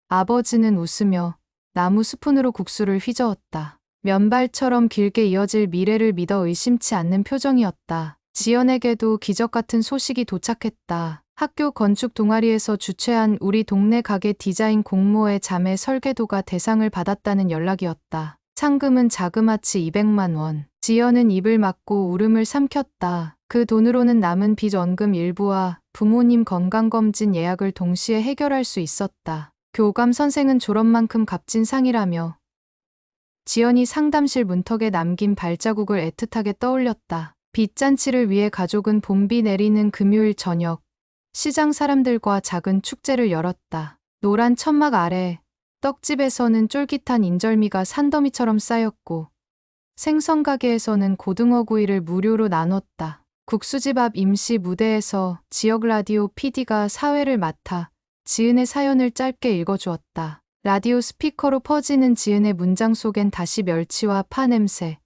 아버지는 웃으며 나무 스푼으로 국수를 휘저었다. 면발처럼 길게 이어질 미래를 믿어 의심치 않는 표정이었다. 지연에게도 기적 같은 소식이 도착했다. 학교 건축 동아리에서 주최한 우리 동네 가게 디자인 공모의 자매 설계도가 대상을 받았다는 연락이었다. 상금은 자그마치 200만 원. 지연은 입을 막고 울음을 삼켰다. 그 돈으로는 남은 빚 원금 일부와 부모님 건강검진 예약을 동시에 해결할 수 있었다. 교감 선생은 졸업만큼 값진 상이라며 지연이 상담실 문턱에 남긴 발자국을 애틋하게 떠올렸다. 빚잔치를 위해 가족은 봄비 내리는 금요일 저녁 시장 사람들과 작은 축제를 열었다. 노란 천막 아래 떡집에서는 쫄깃한 인절미가 산더미처럼 쌓였고 생선 가게에서는 고등어 구이를 무료로 나눴다. 국수집 앞 임시 무대에서 지역 라디오 PD가 사회를 맡아 지은의 사연을 짧게 읽어주었다. 라디오 스피커로 퍼지는 지은의 문장 속엔 다시 멸치와 파 냄새,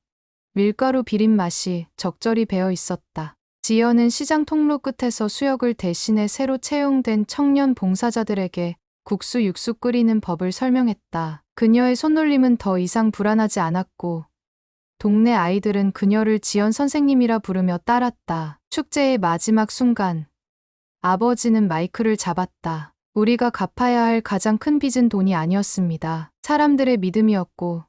밀가루 비린 맛이 적절히 배어 있었다. 지연은 시장 통로 끝에서 수역을 대신해 새로 채용된 청년 봉사자들에게 국수 육수 끓이는 법을 설명했다. 그녀의 손놀림은 더 이상 불안하지 않았고 동네 아이들은 그녀를 지연 선생님이라 부르며 따랐다. 축제의 마지막 순간 아버지는 마이크를 잡았다. 우리가 갚아야 할 가장 큰 빚은 돈이 아니었습니다. 사람들의 믿음이었고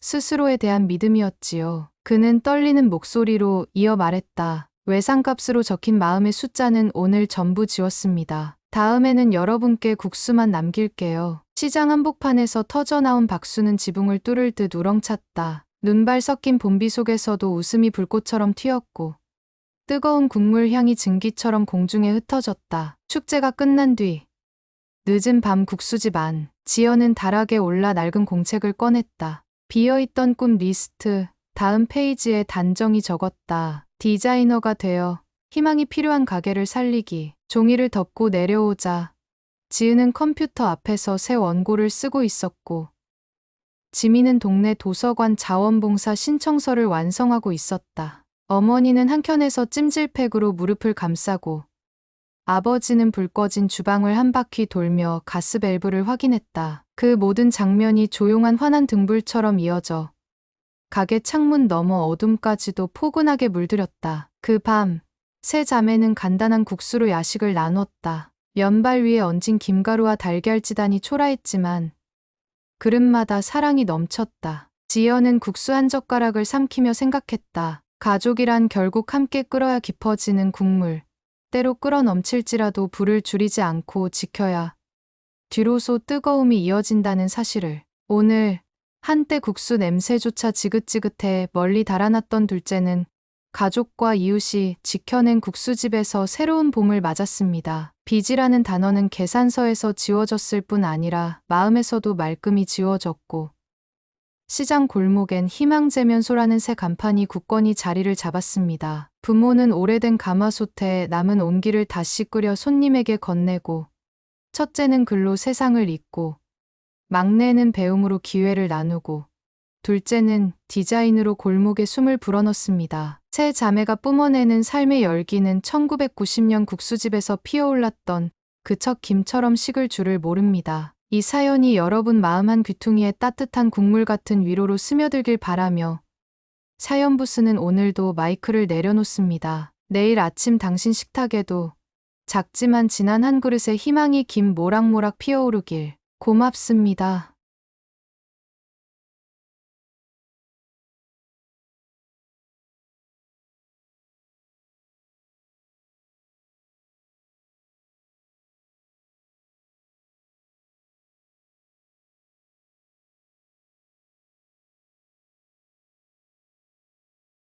스스로에 대한 믿음이었지요. 그는 떨리는 목소리로 이어 말했다. 외상값으로 적힌 마음의 숫자는 오늘 전부 지웠습니다. 다음에는 여러분께 국수만 남길게요. 시장 한복판에서 터져나온 박수는 지붕을 뚫을 듯 우렁찼다. 눈발 섞인 봄비 속에서도 웃음이 불꽃처럼 튀었고 뜨거운 국물 향이 증기처럼 공중에 흩어졌다. 축제가 끝난 뒤 늦은 밤 국수집 안, 지연은 다락에 올라 낡은 공책을 꺼냈다. 비어있던 꿈 리스트, 다음 페이지에 단정히 적었다. 디자이너가 되어 희망이 필요한 가게를 살리기. 종이를 덮고 내려오자 지은은 컴퓨터 앞에서 새 원고를 쓰고 있었고 지민은 동네 도서관 자원봉사 신청서를 완성하고 있었다. 어머니는 한켠에서 찜질팩으로 무릎을 감싸고 아버지는 불 꺼진 주방을 한 바퀴 돌며 가스밸브를 확인했다. 그 모든 장면이 조용한 환한 등불처럼 이어져 가게 창문 너머 어둠까지도 포근하게 물들였다. 그 밤, 세 자매는 간단한 국수로 야식을 나눴다. 면발 위에 얹은 김가루와 달걀지단이 초라했지만 그릇마다 사랑이 넘쳤다. 지연은 국수 한 젓가락을 삼키며 생각했다. 가족이란 결국 함께 끓어야 깊어지는 국물. 때로 끓어 넘칠지라도 불을 줄이지 않고 지켜야 뒤로서 뜨거움이 이어진다는 사실을. 오늘 한때 국수 냄새조차 지긋지긋해 멀리 달아났던 둘째는 가족과 이웃이 지켜낸 국수집에서 새로운 봄을 맞았습니다. 빚이라는 단어는 계산서에서 지워졌을 뿐 아니라 마음에서도 말끔히 지워졌고 시장 골목엔 희망제면소라는 새 간판이 굳건히 자리를 잡았습니다. 부모는 오래된 가마솥에 남은 온기를 다시 끓여 손님에게 건네고 첫째는 글로 세상을 잇고 막내는 배움으로 기회를 나누고 둘째는 디자인으로 골목에 숨을 불어넣습니다. 세 자매가 뿜어내는 삶의 열기는 1990년 국수집에서 피어올랐던 그 첫 김처럼 식을 줄을 모릅니다. 이 사연이 여러분 마음 한 귀퉁이에 따뜻한 국물 같은 위로로 스며들길 바라며 사연부스는 오늘도 마이크를 내려놓습니다. 내일 아침 당신 식탁에도 작지만 진한 한 그릇의 희망이 김 모락모락 피어오르길. 고맙습니다.